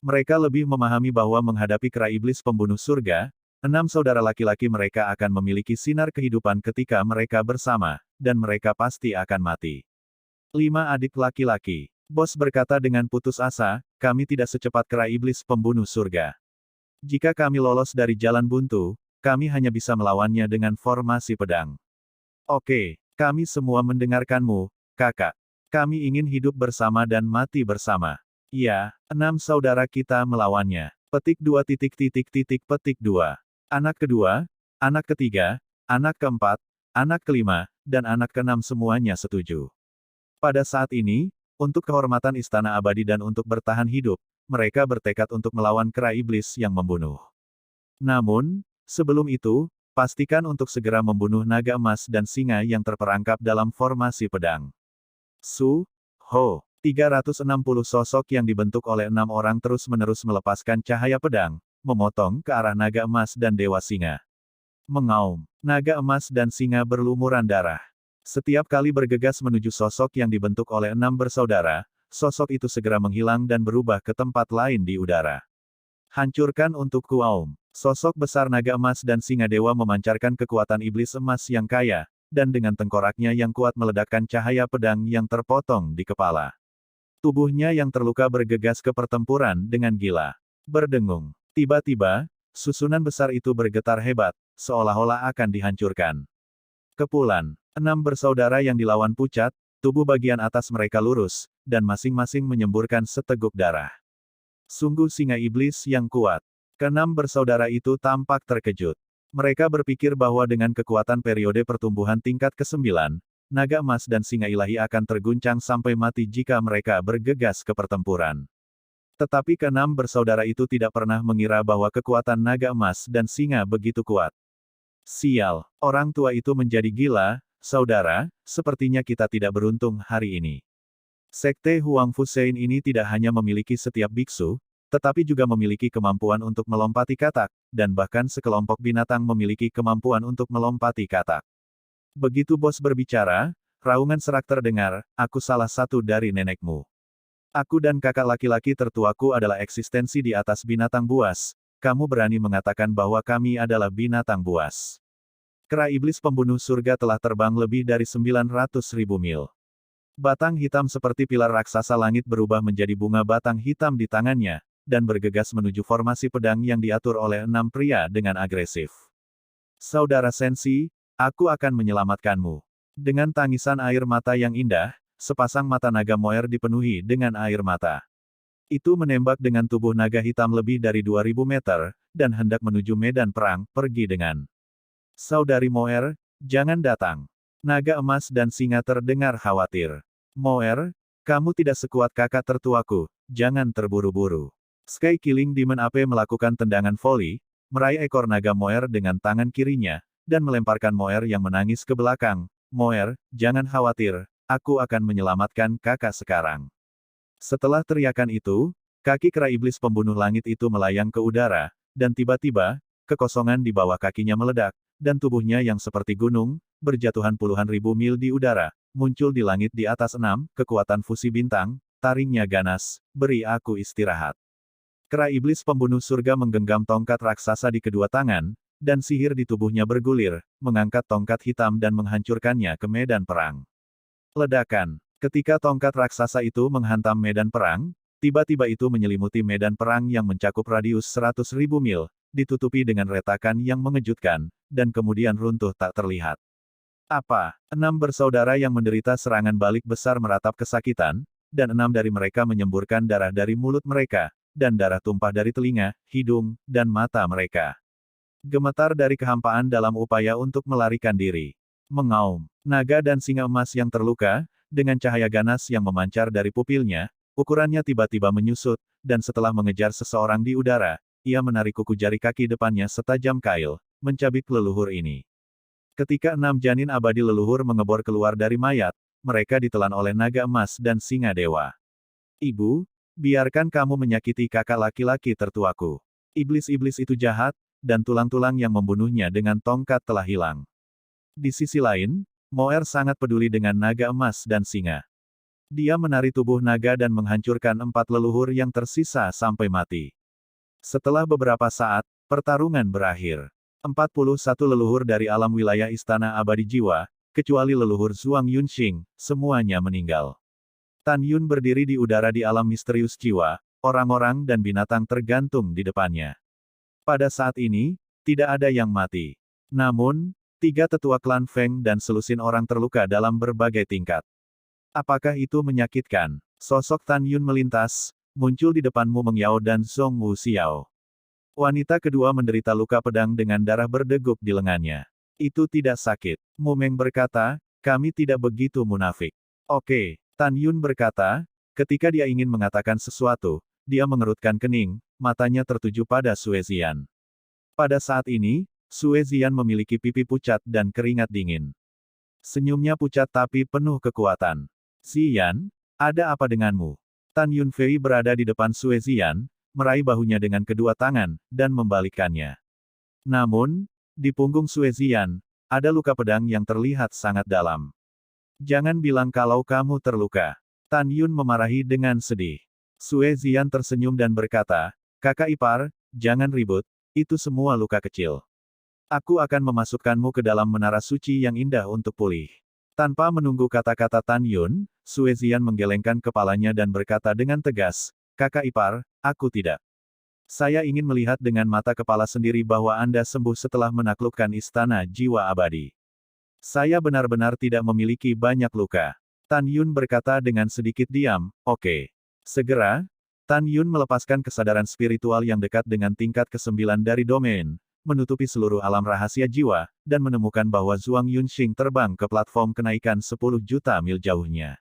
Mereka lebih memahami bahwa menghadapi kera iblis pembunuh surga, 6 saudara laki-laki mereka akan memiliki sinar kehidupan ketika mereka bersama, dan mereka pasti akan mati. 5 adik laki-laki. Bos berkata dengan putus asa, kami tidak secepat kera iblis pembunuh surga. Jika kami lolos dari jalan buntu, kami hanya bisa melawannya dengan formasi pedang. Oke, kami semua mendengarkanmu, kakak. Kami ingin hidup bersama dan mati bersama. Ya, 6 saudara kita melawannya. Petik 2 titik titik titik petik 2. Anak kedua, anak ketiga, anak keempat, anak kelima, dan anak keenam semuanya setuju. Pada saat ini, untuk kehormatan Istana Abadi dan untuk bertahan hidup, mereka bertekad untuk melawan kera iblis yang membunuh. Namun, sebelum itu, pastikan untuk segera membunuh naga emas dan singa yang terperangkap dalam formasi pedang. Su, Ho, 360 sosok yang dibentuk oleh 6 orang terus-menerus melepaskan cahaya pedang, memotong ke arah naga emas dan dewa singa. Mengaum, naga emas dan singa berlumuran darah. Setiap kali bergegas menuju sosok yang dibentuk oleh 6 bersaudara, sosok itu segera menghilang dan berubah ke tempat lain di udara. Hancurkan untuk Kuaum. Sosok besar naga emas dan singa dewa memancarkan kekuatan iblis emas yang kaya, dan dengan tengkoraknya yang kuat meledakkan cahaya pedang yang terpotong di kepala. Tubuhnya yang terluka bergegas ke pertempuran dengan gila. Berdengung. Tiba-tiba, susunan besar itu bergetar hebat, seolah-olah akan dihancurkan. Kepulan. 6 bersaudara yang dilawan pucat, tubuh bagian atas mereka lurus, dan masing-masing menyemburkan seteguk darah. Sungguh singa iblis yang kuat. Keenam bersaudara itu tampak terkejut. Mereka berpikir bahwa dengan kekuatan periode pertumbuhan tingkat ke-9, naga emas dan singa ilahi akan terguncang sampai mati jika mereka bergegas ke pertempuran. Tetapi keenam bersaudara itu tidak pernah mengira bahwa kekuatan naga emas dan singa begitu kuat. Sial, orang tua itu menjadi gila, saudara, sepertinya kita tidak beruntung hari ini. Sekte Huang Fusein ini tidak hanya memiliki setiap biksu, tetapi juga memiliki kemampuan untuk melompati katak, dan bahkan sekelompok binatang memiliki kemampuan untuk melompati katak. Begitu bos berbicara, raungan serak terdengar, aku salah satu dari nenekmu. Aku dan kakak laki-laki tertuaku adalah eksistensi di atas binatang buas, kamu berani mengatakan bahwa kami adalah binatang buas. Kera iblis pembunuh surga telah terbang lebih dari 900.000 mil. Batang hitam seperti pilar raksasa langit berubah menjadi bunga batang hitam di tangannya, dan bergegas menuju formasi pedang yang diatur oleh 6 pria dengan agresif. Saudara Sensi, aku akan menyelamatkanmu. Dengan tangisan air mata yang indah, sepasang mata naga Moer dipenuhi dengan air mata. Itu menembak dengan tubuh naga hitam lebih dari 2000 meter, dan hendak menuju medan perang, pergi dengan. Saudari Moer, jangan datang. Naga emas dan singa terdengar khawatir. Moer, kamu tidak sekuat kakak tertuaku, jangan terburu-buru. Sky Killing Demon AP melakukan tendangan volley, meraih ekor naga Moer dengan tangan kirinya, dan melemparkan Moer yang menangis ke belakang. Moer, jangan khawatir, aku akan menyelamatkan kakak sekarang. Setelah teriakan itu, kaki kera iblis pembunuh langit itu melayang ke udara, dan tiba-tiba, kekosongan di bawah kakinya meledak, dan tubuhnya yang seperti gunung, berjatuhan puluhan ribu mil di udara, muncul di langit di atas 6, kekuatan fusi bintang, taringnya ganas, beri aku istirahat. Kera iblis pembunuh surga menggenggam tongkat raksasa di kedua tangan, dan sihir di tubuhnya bergulir, mengangkat tongkat hitam dan menghancurkannya ke medan perang. Ledakan. Ketika tongkat raksasa itu menghantam medan perang, tiba-tiba itu menyelimuti medan perang yang mencakup radius 100.000 mil, ditutupi dengan retakan yang mengejutkan, dan kemudian runtuh tak terlihat. Apa? 6 bersaudara yang menderita serangan balik besar meratap kesakitan, dan 6 dari mereka menyemburkan darah dari mulut mereka, dan darah tumpah dari telinga, hidung, dan mata mereka. Gemetar dari kehampaan dalam upaya untuk melarikan diri. Mengaum. Naga dan singa emas yang terluka, dengan cahaya ganas yang memancar dari pupilnya, ukurannya tiba-tiba menyusut, dan setelah mengejar seseorang di udara, ia menarik kuku jari kaki depannya setajam kail, mencabik leluhur ini. Ketika 6 janin abadi leluhur mengebor keluar dari mayat, mereka ditelan oleh naga emas dan singa dewa. Ibu, biarkan kamu menyakiti kakak laki-laki tertuaku. Iblis-iblis itu jahat, dan tulang-tulang yang membunuhnya dengan tongkat telah hilang. Di sisi lain, Moer sangat peduli dengan naga emas dan singa. Dia menari tubuh naga dan menghancurkan 4 leluhur yang tersisa sampai mati. Setelah beberapa saat, pertarungan berakhir. 41 leluhur dari alam wilayah Istana Abadi Jiwa, kecuali leluhur Zhuang Yunxing, semuanya meninggal. Tan Yun berdiri di udara di alam misterius jiwa, orang-orang dan binatang tergantung di depannya. Pada saat ini, tidak ada yang mati. Namun, 3 tetua klan Feng dan selusin orang terluka dalam berbagai tingkat. Apakah itu menyakitkan? Sosok Tan Yun melintas, muncul di depan Mu Mengyao dan Zhong Wu Xiao. Wanita kedua menderita luka pedang dengan darah berdeguk di lengannya. Itu tidak sakit. Mu Meng berkata, kami tidak begitu munafik. Oke, Tan Yun berkata, ketika dia ingin mengatakan sesuatu, dia mengerutkan kening, matanya tertuju pada Sue Zian. Pada saat ini, Sue Zian memiliki pipi pucat dan keringat dingin. Senyumnya pucat tapi penuh kekuatan. Zian, ada apa denganmu? Tan Yun Fei berada di depan Sue Zian, meraih bahunya dengan kedua tangan, dan membalikkannya. Namun, di punggung Sue Zian, ada luka pedang yang terlihat sangat dalam. Jangan bilang kalau kamu terluka. Tan Yun memarahi dengan sedih. Sue Zian tersenyum dan berkata, kakak ipar, jangan ribut, itu semua luka kecil. Aku akan memasukkanmu ke dalam menara suci yang indah untuk pulih. Tanpa menunggu kata-kata Tan Yun, Sue Zian menggelengkan kepalanya dan berkata dengan tegas, kakak ipar, aku tidak. Saya ingin melihat dengan mata kepala sendiri bahwa Anda sembuh setelah menaklukkan istana jiwa abadi. Saya benar-benar tidak memiliki banyak luka. Tan Yun berkata dengan sedikit diam, oke. Segera, Tan Yun melepaskan kesadaran spiritual yang dekat dengan tingkat ke-9 dari domain, menutupi seluruh alam rahasia jiwa, dan menemukan bahwa Zhuang Yunxing terbang ke platform kenaikan 10 juta mil jauhnya.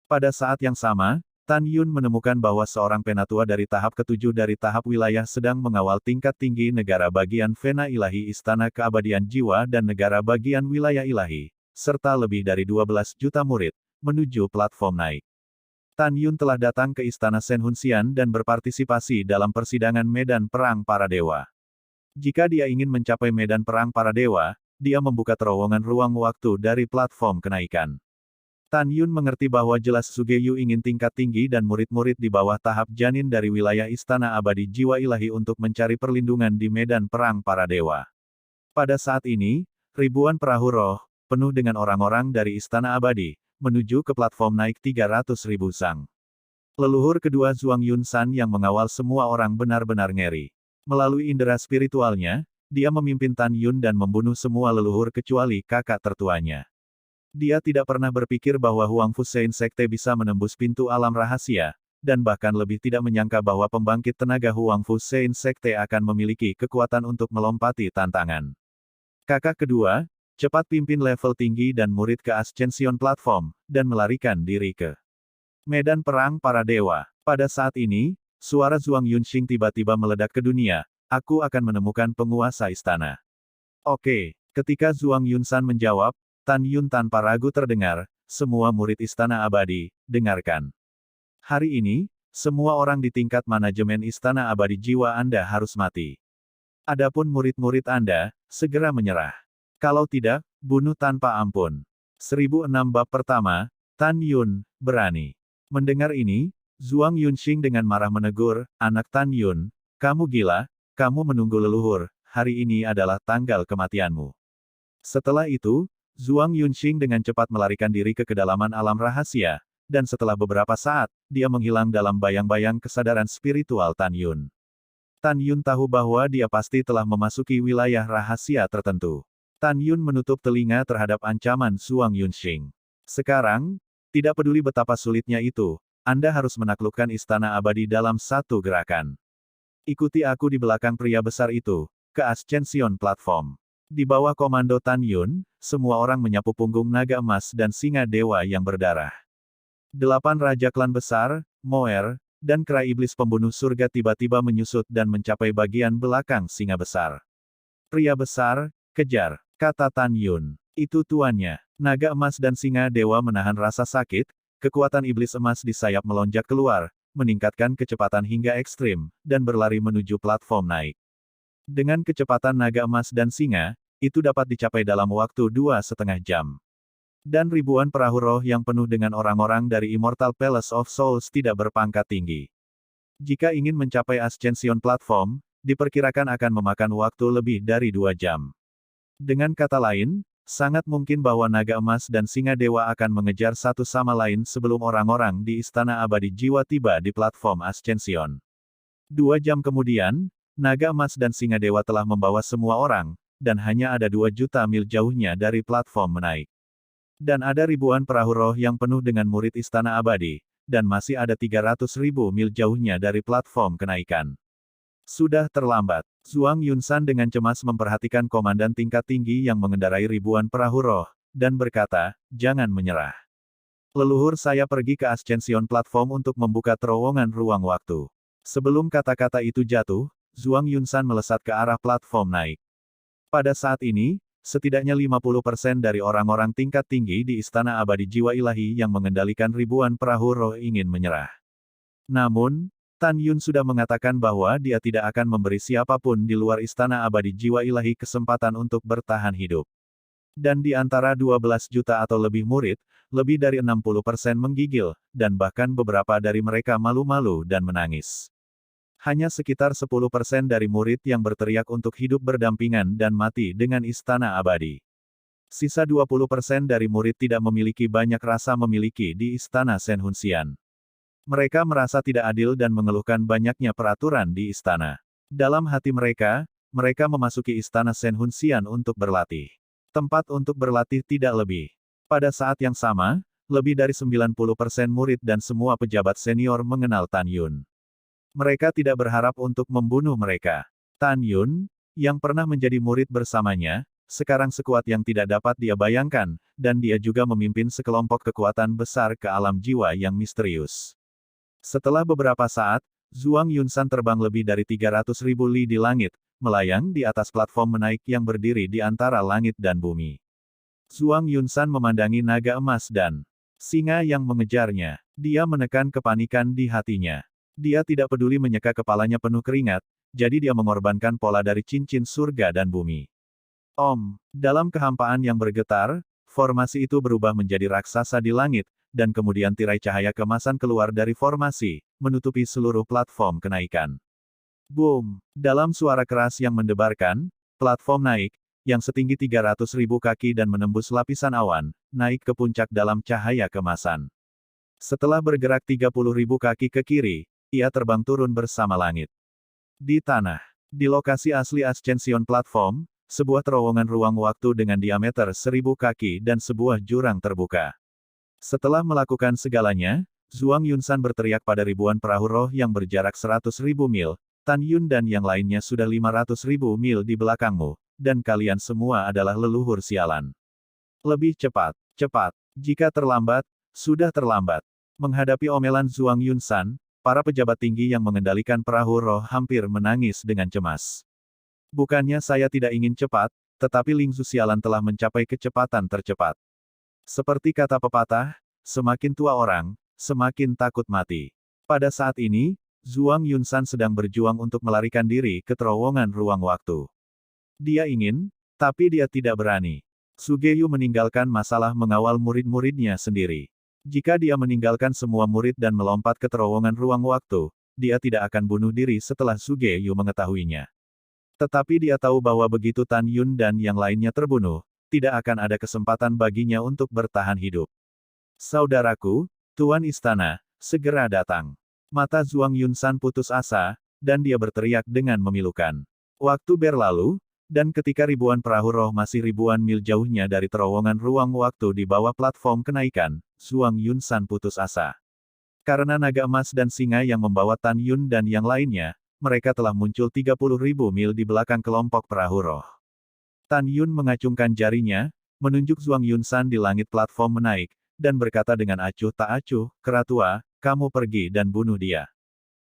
Pada saat yang sama, Tan Yun menemukan bahwa seorang penatua dari tahap ke-7 dari tahap wilayah sedang mengawal tingkat tinggi negara bagian Vena Ilahi Istana Keabadian Jiwa dan negara bagian wilayah ilahi, serta lebih dari 12 juta murid, menuju platform naik. Tan Yun telah datang ke Istana Shenhunxian dan berpartisipasi dalam persidangan medan perang para dewa. Jika dia ingin mencapai medan perang para dewa, dia membuka terowongan ruang waktu dari platform kenaikan. Tan Yun mengerti bahwa jelas Sugeyu ingin tingkat tinggi dan murid-murid di bawah tahap janin dari wilayah Istana Abadi Jiwa Ilahi untuk mencari perlindungan di medan perang para dewa. Pada saat ini, ribuan perahu roh, penuh dengan orang-orang dari Istana Abadi, menuju ke platform naik 300.000 sang. Leluhur kedua Zhuang Yunsan yang mengawal semua orang benar-benar ngeri. Melalui indera spiritualnya, dia memimpin Tan Yun dan membunuh semua leluhur kecuali kakak tertuanya. Dia tidak pernah berpikir bahwa Huang Fusein Sekte bisa menembus pintu alam rahasia, dan bahkan lebih tidak menyangka bahwa pembangkit tenaga Huang Fusein Sekte akan memiliki kekuatan untuk melompati tantangan. Kakak kedua, cepat pimpin level tinggi dan murid ke Ascension Platform, dan melarikan diri ke medan perang para dewa. Pada saat ini, suara Zhuang Yunxing tiba-tiba meledak ke dunia, aku akan menemukan penguasa istana. Oke, ketika Zhuang Yunsan menjawab, Tan Yun tanpa ragu terdengar, semua murid Istana Abadi, dengarkan. Hari ini, semua orang di tingkat manajemen Istana Abadi Jiwa Anda harus mati. Adapun murid-murid Anda, segera menyerah. Kalau tidak, bunuh tanpa ampun. 1006 bab pertama, Tan Yun, berani. Mendengar ini, Zhuang Yunxing dengan marah menegur, anak Tan Yun, kamu gila, kamu menunggu leluhur, hari ini adalah tanggal kematianmu. Setelah itu, Zhuang Yunxing dengan cepat melarikan diri ke kedalaman alam rahasia, dan setelah beberapa saat, dia menghilang dalam bayang-bayang kesadaran spiritual Tan Yun. Tan Yun tahu bahwa dia pasti telah memasuki wilayah rahasia tertentu. Tan Yun menutup telinga terhadap ancaman Zhuang Yunxing. Sekarang, tidak peduli betapa sulitnya itu, Anda harus menaklukkan Istana Abadi dalam satu gerakan. Ikuti aku di belakang pria besar itu, ke Ascension Platform. Di bawah komando Tan Yun, semua orang menyapu punggung naga emas dan singa dewa yang berdarah. 8 raja klan besar, Moer, dan kera iblis pembunuh surga tiba-tiba menyusut dan mencapai bagian belakang singa besar. Pria besar, kejar, kata Tan Yun. Itu tuannya. Naga emas dan singa dewa menahan rasa sakit, kekuatan iblis emas di sayap melonjak keluar, meningkatkan kecepatan hingga ekstrim, dan berlari menuju platform naik. Dengan kecepatan naga emas dan singa, itu dapat dicapai dalam waktu 2,5 jam. Dan ribuan perahu roh yang penuh dengan orang-orang dari Immortal Palace of Souls tidak berpangkat tinggi. Jika ingin mencapai Ascension Platform, diperkirakan akan memakan waktu lebih dari 2 jam. Dengan kata lain, sangat mungkin bahwa naga emas dan singa dewa akan mengejar satu sama lain sebelum orang-orang di Istana Abadi Jiwa tiba di platform Ascension. 2 jam kemudian, naga emas dan singa dewa telah membawa semua orang, dan hanya ada 2 juta mil jauhnya dari platform menaik. Dan ada ribuan perahu roh yang penuh dengan murid istana abadi, dan masih ada 300.000 mil jauhnya dari platform kenaikan. Sudah terlambat. Zhuang Yunsan dengan cemas memperhatikan komandan tingkat tinggi yang mengendarai ribuan perahu roh, dan berkata, jangan menyerah. Leluhur saya pergi ke Ascension Platform untuk membuka terowongan ruang waktu. Sebelum kata-kata itu jatuh, Zhuang Yunsan melesat ke arah platform naik. Pada saat ini, setidaknya 50% dari orang-orang tingkat tinggi di Istana Abadi Jiwa Ilahi yang mengendalikan ribuan perahu roh ingin menyerah. Namun, Tan Yun sudah mengatakan bahwa dia tidak akan memberi siapapun di luar Istana Abadi Jiwa Ilahi kesempatan untuk bertahan hidup. Dan di antara 12 juta atau lebih murid, lebih dari 60% menggigil, dan bahkan beberapa dari mereka malu-malu dan menangis. Hanya sekitar 10% dari murid yang berteriak untuk hidup berdampingan dan mati dengan Istana Abadi. Sisa 20% dari murid tidak memiliki banyak rasa memiliki di Istana Shenhunxian. Mereka merasa tidak adil dan mengeluhkan banyaknya peraturan di istana. Dalam hati mereka memasuki Istana Shenhunxian untuk berlatih. Tempat untuk berlatih tidak lebih. Pada saat yang sama, lebih dari 90% murid dan semua pejabat senior mengenal Tan Yun. Mereka tidak berharap untuk membunuh mereka. Tan Yun, yang pernah menjadi murid bersamanya, sekarang sekuat yang tidak dapat dia bayangkan, dan dia juga memimpin sekelompok kekuatan besar ke alam jiwa yang misterius. Setelah beberapa saat, Zhuang Yunsan terbang lebih dari 300.000 li di langit, melayang di atas platform menaik yang berdiri di antara langit dan bumi. Zhuang Yunsan memandangi naga emas dan singa yang mengejarnya. Dia menekan kepanikan di hatinya. Dia tidak peduli menyeka kepalanya penuh keringat, jadi dia mengorbankan pola dari cincin surga dan bumi. Dalam kehampaan yang bergetar, formasi itu berubah menjadi raksasa di langit, dan kemudian tirai cahaya kemasan keluar dari formasi, menutupi seluruh platform kenaikan. Boom! Dalam suara keras yang mendebarkan, platform naik, yang setinggi 300.000 kaki dan menembus lapisan awan, naik ke puncak dalam cahaya kemasan. Setelah bergerak 30.000 kaki ke kiri, ia terbang turun bersama langit. Di tanah, di lokasi asli Ascension Platform, sebuah terowongan ruang waktu dengan diameter 1.000 kaki dan sebuah jurang terbuka. Setelah melakukan segalanya, Zhuang Yunsan berteriak pada ribuan perahu roh yang berjarak 100.000 mil, Tan Yun dan yang lainnya sudah 500.000 mil di belakangmu, dan kalian semua adalah leluhur sialan. Lebih cepat, cepat. Jika terlambat, sudah terlambat. Menghadapi omelan Zhuang Yunsan, para pejabat tinggi yang mengendalikan perahu roh hampir menangis dengan cemas. Bukannya saya tidak ingin cepat, tetapi Lingzu sialan telah mencapai kecepatan tercepat. Seperti kata pepatah, semakin tua orang, semakin takut mati. Pada saat ini, Zhuang Yunsan sedang berjuang untuk melarikan diri ke terowongan ruang waktu. Dia ingin, tapi dia tidak berani. Sugeyu meninggalkan masalah mengawal murid-muridnya sendiri. Jika dia meninggalkan semua murid dan melompat ke terowongan ruang waktu, dia tidak akan bunuh diri setelah Sugeyu mengetahuinya. Tetapi dia tahu bahwa begitu Tan Yun dan yang lainnya terbunuh, tidak akan ada kesempatan baginya untuk bertahan hidup. Saudaraku, Tuan Istana, segera datang. Mata Zhuang Yunsan putus asa, dan dia berteriak dengan memilukan. Waktu berlalu, dan ketika ribuan perahu roh masih ribuan mil jauhnya dari terowongan ruang waktu di bawah platform kenaikan, Zhuang Yunsan putus asa. Karena naga emas dan singa yang membawa Tan Yun dan yang lainnya, mereka telah muncul 30.000 mil di belakang kelompok perahu roh. Tan Yun mengacungkan jarinya, menunjuk Zhuang Yunsan di langit platform menaik, dan berkata dengan acuh tak acuh, Keratua, kamu pergi dan bunuh dia.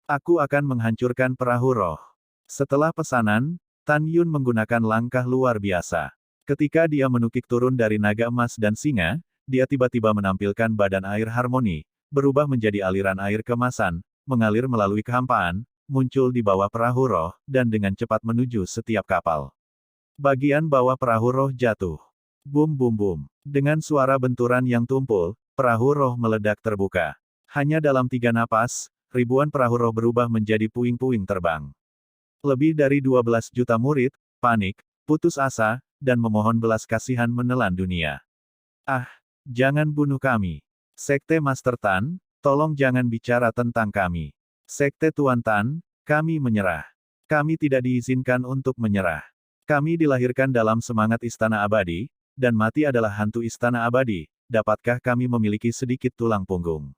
Aku akan menghancurkan perahu roh. Setelah pesanan, Tan Yun menggunakan langkah luar biasa. Ketika dia menukik turun dari naga emas dan singa, dia tiba-tiba menampilkan badan air harmoni, berubah menjadi aliran air kemasan, mengalir melalui kehampaan, muncul di bawah perahu roh, dan dengan cepat menuju setiap kapal. Bagian bawah perahu roh jatuh. Bum bum bum. Dengan suara benturan yang tumpul, perahu roh meledak terbuka. Hanya dalam 3 napas, ribuan perahu roh berubah menjadi puing-puing terbang. Lebih dari 12 juta murid, panik, putus asa, dan memohon belas kasihan menelan dunia. Ah, jangan bunuh kami. Sekte Master Tan, tolong jangan bicara tentang kami. Sekte Tuan Tan, kami menyerah. Kami tidak diizinkan untuk menyerah. Kami dilahirkan dalam semangat istana abadi, dan mati adalah hantu istana abadi. Dapatkah kami memiliki sedikit tulang punggung?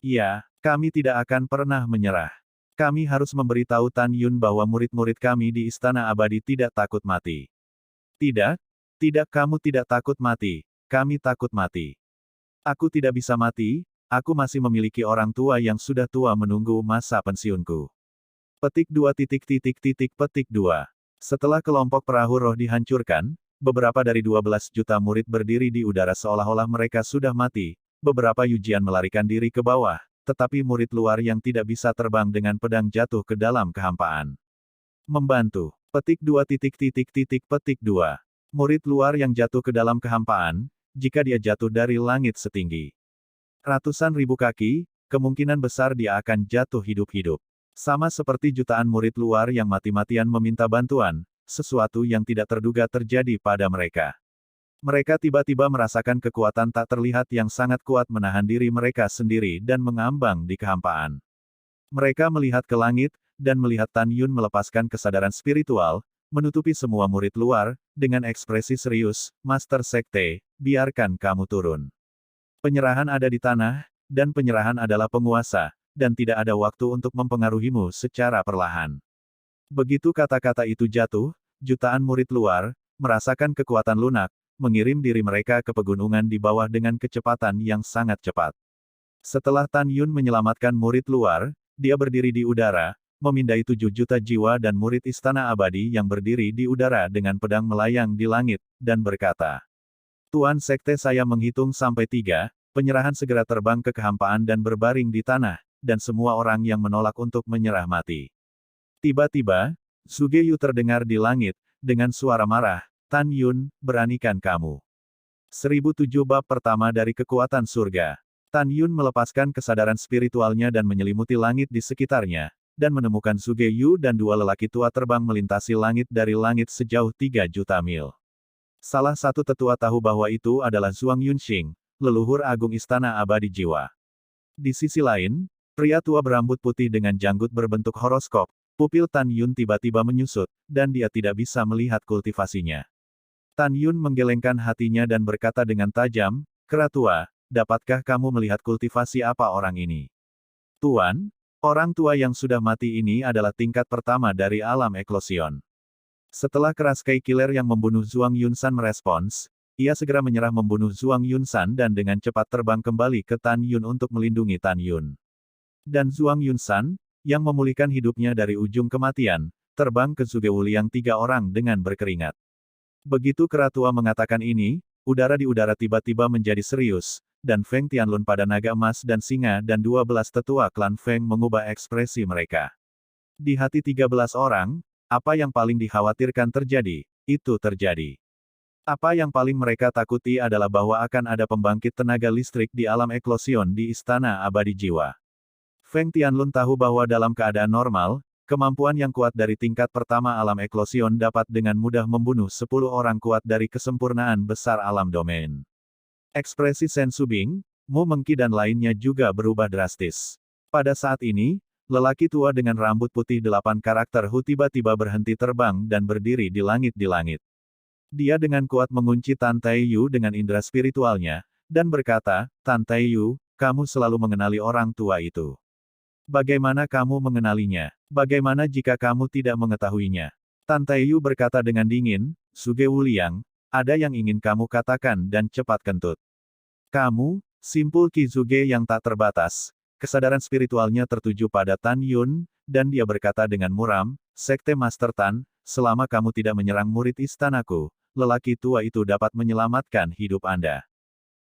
Ya, kami tidak akan pernah menyerah. Kami harus memberitahu Tan Yun bahwa murid-murid kami di istana abadi tidak takut mati. Tidak, tidak, kamu tidak takut mati. Kami takut mati. Aku tidak bisa mati, aku masih memiliki orang tua yang sudah tua menunggu masa pensiunku. Petik 2 petik 2. Setelah kelompok perahu roh dihancurkan, beberapa dari 12 juta murid berdiri di udara seolah-olah mereka sudah mati. Beberapa Yujian melarikan diri ke bawah, tetapi murid luar yang tidak bisa terbang dengan pedang jatuh ke dalam kehampaan. Membantu. Petik 2 petik 2. Murid luar yang jatuh ke dalam kehampaan, jika dia jatuh dari langit setinggi ratusan ribu kaki, kemungkinan besar dia akan jatuh hidup-hidup. Sama seperti jutaan murid luar yang mati-matian meminta bantuan, sesuatu yang tidak terduga terjadi pada mereka. Mereka tiba-tiba merasakan kekuatan tak terlihat yang sangat kuat menahan diri mereka sendiri dan mengambang di kehampaan. Mereka melihat ke langit, dan melihat Tan Yun melepaskan kesadaran spiritual, menutupi semua murid luar, dengan ekspresi serius, Master Sekte, biarkan kamu turun. Penyerahan ada di tanah, dan penyerahan adalah penguasa, dan tidak ada waktu untuk mempengaruhimu secara perlahan. Begitu kata-kata itu jatuh, jutaan murid luar, merasakan kekuatan lunak, mengirim diri mereka ke pegunungan di bawah dengan kecepatan yang sangat cepat. Setelah Tan Yun menyelamatkan murid luar, dia berdiri di udara, memindai 7 juta jiwa dan murid istana abadi yang berdiri di udara dengan pedang melayang di langit, dan berkata, Tuan Sekte, saya menghitung sampai 3, penyerahan segera terbang ke kehampaan dan berbaring di tanah, dan semua orang yang menolak untuk menyerah mati. Tiba-tiba, Sugeyu terdengar di langit, dengan suara marah, Tan Yun, beranikan kamu. 1007 Bab pertama dari Kekuatan Surga. Tan Yun melepaskan kesadaran spiritualnya dan menyelimuti langit di sekitarnya, dan menemukan Sugeyu dan dua lelaki tua terbang melintasi langit dari langit sejauh 3 juta mil. Salah satu tetua tahu bahwa itu adalah Zhuang Yunxing, leluhur agung istana abadi jiwa. Di sisi lain, pria tua berambut putih dengan janggut berbentuk horoskop, pupil Tan Yun tiba-tiba menyusut, dan dia tidak bisa melihat kultivasinya. Tan Yun menggelengkan hatinya dan berkata dengan tajam, Kera tua, dapatkah kamu melihat kultivasi apa orang ini? Tuan, orang tua yang sudah mati ini adalah tingkat pertama dari alam eklosion. Setelah keras Kai Killer yang membunuh Zhuang Yunsan merespons, ia segera menyerah membunuh Zhuang Yunsan dan dengan cepat terbang kembali ke Tan Yun untuk melindungi Tan Yun. Dan Zhuang Yunsan, yang memulihkan hidupnya dari ujung kematian, terbang ke Zhuge yang 3 orang dengan berkeringat. Begitu Kera tua mengatakan ini, udara di udara tiba-tiba menjadi serius, dan Feng Tianlun pada naga emas dan singa dan 12 tetua klan Feng mengubah ekspresi mereka. Di hati 13 orang, apa yang paling dikhawatirkan terjadi, itu terjadi. Apa yang paling mereka takuti adalah bahwa akan ada pembangkit tenaga listrik di alam eklosion di Istana Abadi Jiwa. Feng Tianlun tahu bahwa dalam keadaan normal, kemampuan yang kuat dari tingkat pertama alam eklosion dapat dengan mudah membunuh 10 orang kuat dari kesempurnaan besar alam domain. Ekspresi Sen Subing, Mu Mengki dan lainnya juga berubah drastis. Pada saat ini, lelaki tua dengan rambut putih 8 karakter Hu tiba-tiba berhenti terbang dan berdiri di langit. Dia dengan kuat mengunci Tan Taiyu dengan indera spiritualnya, dan berkata, Tan Taiyu, kamu selalu mengenali orang tua itu. Bagaimana kamu mengenalinya? Bagaimana jika kamu tidak mengetahuinya? Tan Taiyu berkata dengan dingin, Suge Wuliang, ada yang ingin kamu katakan dan cepat kentut. Kamu, simpul Qi Zuge yang tak terbatas. Kesadaran spiritualnya tertuju pada Tan Yun, dan dia berkata dengan muram, Sekte Master Tan, selama kamu tidak menyerang murid istanaku, lelaki tua itu dapat menyelamatkan hidup Anda.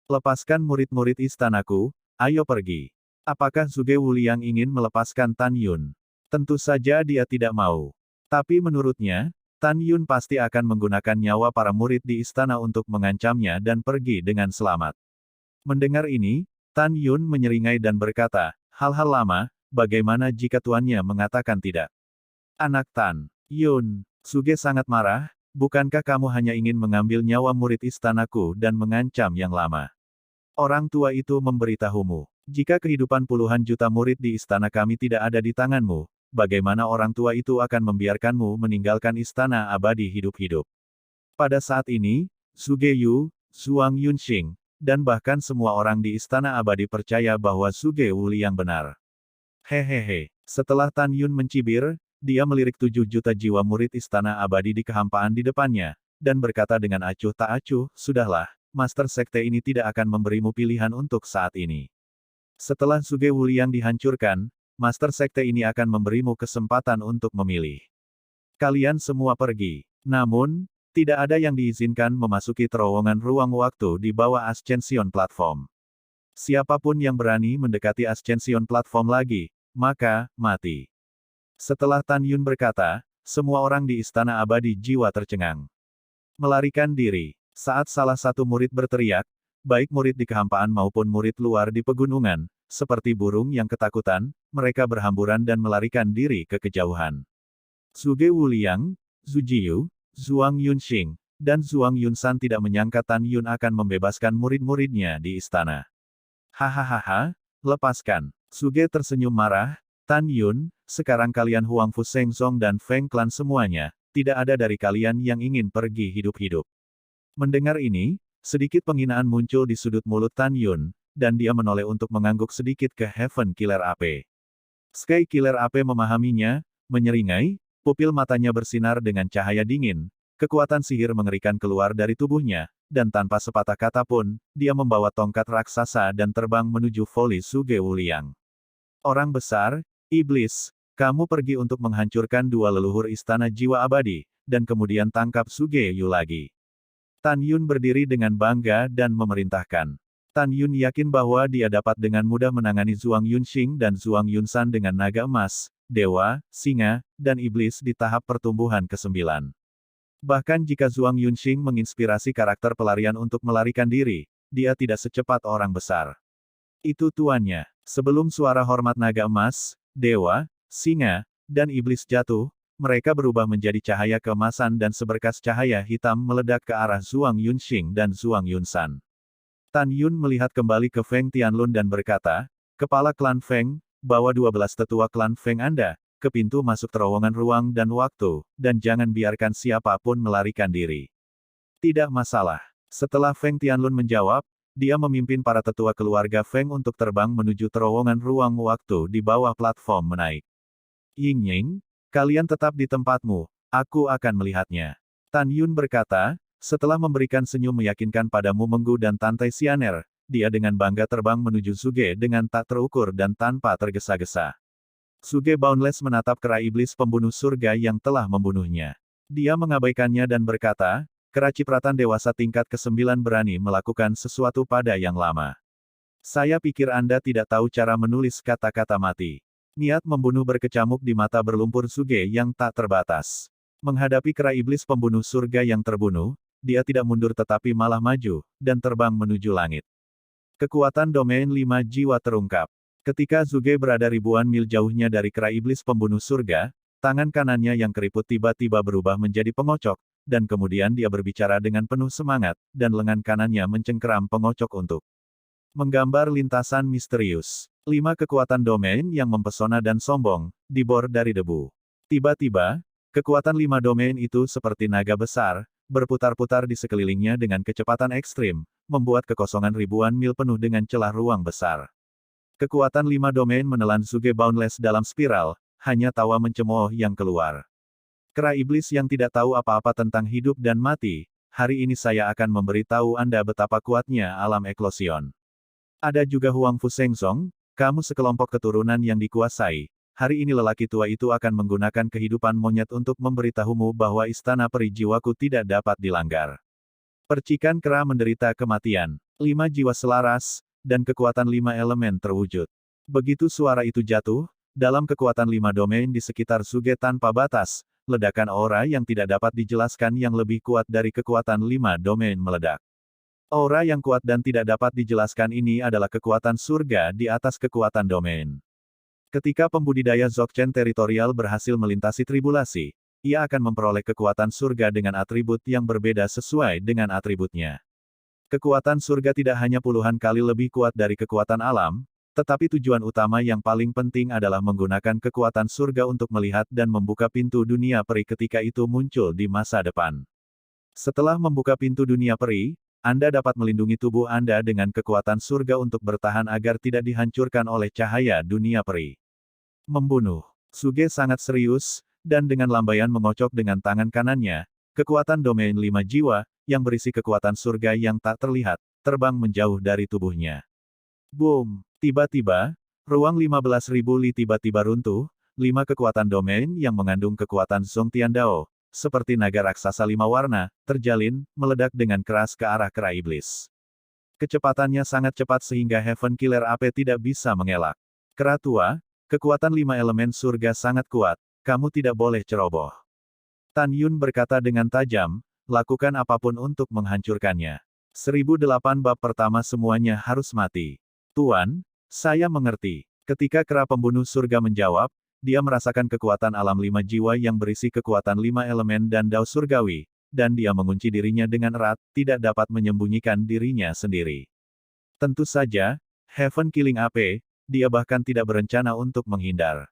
Lepaskan murid-murid istanaku, ayo pergi. Apakah Suge Wuliang ingin melepaskan Tan Yun? Tentu saja dia tidak mau. Tapi menurutnya, Tan Yun pasti akan menggunakan nyawa para murid di istana untuk mengancamnya dan pergi dengan selamat. Mendengar ini, Tan Yun menyeringai dan berkata, hal-hal lama, bagaimana jika tuannya mengatakan tidak? Anak Tan Yun, Suge sangat marah, bukankah kamu hanya ingin mengambil nyawa murid istanaku dan mengancam yang lama? Orang tua itu memberitahumu. Jika kehidupan puluhan juta murid di istana kami tidak ada di tanganmu, bagaimana orang tua itu akan membiarkanmu meninggalkan istana abadi hidup-hidup. Pada saat ini, Suge Yu, Zhuang Yunxing, dan bahkan semua orang di istana abadi percaya bahwa Suge Wuliang benar. Hehehe. Setelah Tan Yun mencibir, dia melirik 7 juta jiwa murid istana abadi di kehampaan di depannya, dan berkata dengan acuh tak acuh, sudahlah, Master Sekte ini tidak akan memberimu pilihan untuk saat ini. Setelah Suge Wuliang dihancurkan, Master Sekte ini akan memberimu kesempatan untuk memilih. Kalian semua pergi. Namun, tidak ada yang diizinkan memasuki terowongan ruang waktu di bawah Ascension Platform. Siapapun yang berani mendekati Ascension Platform lagi, maka, mati. Setelah Tan Yun berkata, semua orang di Istana Abadi jiwa tercengang. Melarikan diri. Saat salah satu murid berteriak, baik murid di kehampaan maupun murid luar di pegunungan, seperti burung yang ketakutan, mereka berhamburan dan melarikan diri ke kejauhan. Suge Wuliang, Zhu Jiyu, Zhuang Yunxing, dan Zhuang Yunsan tidak menyangka Tan Yun akan membebaskan murid-muridnya di istana. Hahaha, lepaskan. Suge tersenyum marah, Tan Yun, sekarang kalian Huang Fu Shengzong dan Feng Clan semuanya, tidak ada dari kalian yang ingin pergi hidup-hidup. Mendengar ini, sedikit penghinaan muncul di sudut mulut Tan Yun, dan dia menoleh untuk mengangguk sedikit ke Heaven Killer AP. Sky Killer AP memahaminya, menyeringai, pupil matanya bersinar dengan cahaya dingin, kekuatan sihir mengerikan keluar dari tubuhnya, dan tanpa sepatah kata pun, dia membawa tongkat raksasa dan terbang menuju Voli Suge Wuliang. Orang besar, iblis, kamu pergi untuk menghancurkan 2 leluhur istana jiwa abadi, dan kemudian tangkap Suge Yu lagi. Tan Yun berdiri dengan bangga dan memerintahkan. Tan Yun yakin bahwa dia dapat dengan mudah menangani Zhuang Yunxing dan Zhuang Yunsan dengan naga emas, dewa, singa, dan iblis di tahap pertumbuhan ke-9. Bahkan jika Zhuang Yunxing menginspirasi karakter pelarian untuk melarikan diri, dia tidak secepat orang besar. Itu tuannya. Sebelum suara hormat naga emas, dewa, singa, dan iblis jatuh, mereka berubah menjadi cahaya keemasan dan seberkas cahaya hitam meledak ke arah Zhuang Yunxing dan Zhuang Yunsan. Tan Yun melihat kembali ke Feng Tianlun dan berkata, Kepala klan Feng, bawa 12 tetua klan Feng Anda, ke pintu masuk terowongan ruang dan waktu, dan jangan biarkan siapapun melarikan diri. Tidak masalah. Setelah Feng Tianlun menjawab, dia memimpin para tetua keluarga Feng untuk terbang menuju terowongan ruang waktu di bawah platform menaik. Ying-Ying, kalian tetap di tempatmu, aku akan melihatnya. Tan Yun berkata, setelah memberikan senyum meyakinkan pada Mu Menggu dan Tantai Sianer, dia dengan bangga terbang menuju Suge dengan tak terukur dan tanpa tergesa-gesa. Suge Boundless menatap kera iblis pembunuh surga yang telah membunuhnya. Dia mengabaikannya dan berkata, kera cipratan dewasa tingkat ke-9 berani melakukan sesuatu pada yang lama. Saya pikir Anda tidak tahu cara menulis kata-kata mati. Niat membunuh berkecamuk di mata berlumpur Suge yang tak terbatas. Menghadapi kera iblis pembunuh surga yang terbunuh, dia tidak mundur tetapi malah maju, dan terbang menuju langit. Kekuatan domain 5 jiwa terungkap. Ketika Suge berada ribuan mil jauhnya dari kera iblis pembunuh surga, tangan kanannya yang keriput tiba-tiba berubah menjadi pengocok, dan kemudian dia berbicara dengan penuh semangat, dan lengan kanannya mencengkeram pengocok untuk menggambar lintasan misterius. 5 kekuatan domain yang mempesona dan sombong, dibor dari debu. Tiba-tiba, kekuatan 5 domain itu seperti naga besar, berputar-putar di sekelilingnya dengan kecepatan ekstrim, membuat kekosongan ribuan mil penuh dengan celah ruang besar. Kekuatan 5 domain menelan Suge Boundless dalam spiral, hanya tawa mencemooh yang keluar. Kera iblis yang tidak tahu apa-apa tentang hidup dan mati, hari ini saya akan memberitahu Anda betapa kuatnya alam eklosion. Ada juga Huang Fu Shengzong, kamu sekelompok keturunan yang dikuasai. Hari ini lelaki tua itu akan menggunakan kehidupan monyet untuk memberitahumu bahwa istana peri jiwaku tidak dapat dilanggar. Percikan kera menderita kematian. 5 jiwa selaras, dan kekuatan 5 elemen terwujud. Begitu suara itu jatuh, dalam kekuatan 5 domain di sekitar Suge tanpa batas, ledakan aura yang tidak dapat dijelaskan yang lebih kuat dari kekuatan 5 domain meledak. Aura yang kuat dan tidak dapat dijelaskan ini adalah kekuatan surga di atas kekuatan domain. Ketika pembudidaya Dzogchen teritorial berhasil melintasi tribulasi, ia akan memperoleh kekuatan surga dengan atribut yang berbeda sesuai dengan atributnya. Kekuatan surga tidak hanya puluhan kali lebih kuat dari kekuatan alam, Tetapi tujuan utama yang paling penting adalah menggunakan kekuatan surga untuk melihat dan membuka pintu dunia peri ketika itu muncul di masa depan. Setelah membuka pintu dunia peri, Anda dapat melindungi tubuh Anda dengan kekuatan surga untuk bertahan agar tidak dihancurkan oleh cahaya dunia peri. Membunuh. Suge sangat serius, dan dengan lambaian mengocok dengan tangan kanannya, kekuatan domain 5 jiwa, yang berisi kekuatan surga yang tak terlihat, terbang menjauh dari tubuhnya. Boom! Tiba-tiba, ruang 15.000 li tiba-tiba runtuh, 5 kekuatan domain yang mengandung kekuatan Zong Tiandao, seperti naga raksasa 5 warna, terjalin, meledak dengan keras ke arah kera iblis. Kecepatannya sangat cepat sehingga Heaven Killer AP tidak bisa mengelak. Kera tua, kekuatan 5 elemen surga sangat kuat, kamu tidak boleh ceroboh. Tan Yun berkata dengan tajam, lakukan apapun untuk menghancurkannya. 1008 bab pertama semuanya harus mati. Tuan, saya mengerti. Ketika kera pembunuh surga menjawab, dia merasakan kekuatan alam 5 jiwa yang berisi kekuatan 5 elemen dan dao surgawi, dan dia mengunci dirinya dengan erat, tidak dapat menyembunyikan dirinya sendiri. Tentu saja, Heaven Killing AP, dia bahkan tidak berencana untuk menghindar.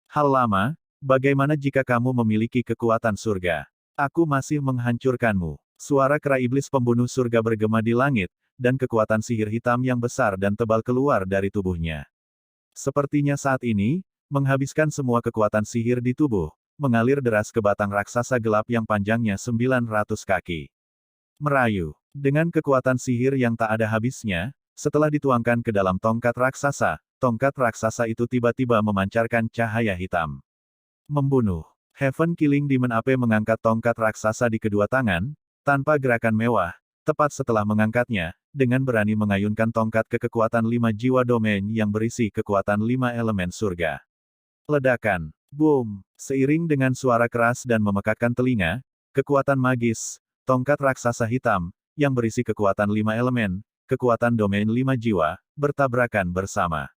Hal lama, bagaimana jika kamu memiliki kekuatan surga? Aku masih menghancurkanmu. Suara kera iblis pembunuh surga bergema di langit, dan kekuatan sihir hitam yang besar dan tebal keluar dari tubuhnya. Sepertinya saat ini, menghabiskan semua kekuatan sihir di tubuh, mengalir deras ke batang raksasa gelap yang panjangnya 900 kaki. Merayu. Dengan kekuatan sihir yang tak ada habisnya, setelah dituangkan ke dalam tongkat raksasa itu tiba-tiba memancarkan cahaya hitam. Membunuh. Heaven Killing Demon AP mengangkat tongkat raksasa di kedua tangan, tanpa gerakan mewah, tepat setelah mengangkatnya, dengan berani mengayunkan tongkat ke kekuatan 5 jiwa domain yang berisi kekuatan 5 elemen surga. Ledakan. Boom! Seiring dengan suara keras dan memekakkan telinga, kekuatan magis, tongkat raksasa hitam, yang berisi kekuatan 5 elemen, kekuatan domain 5 jiwa, bertabrakan bersama.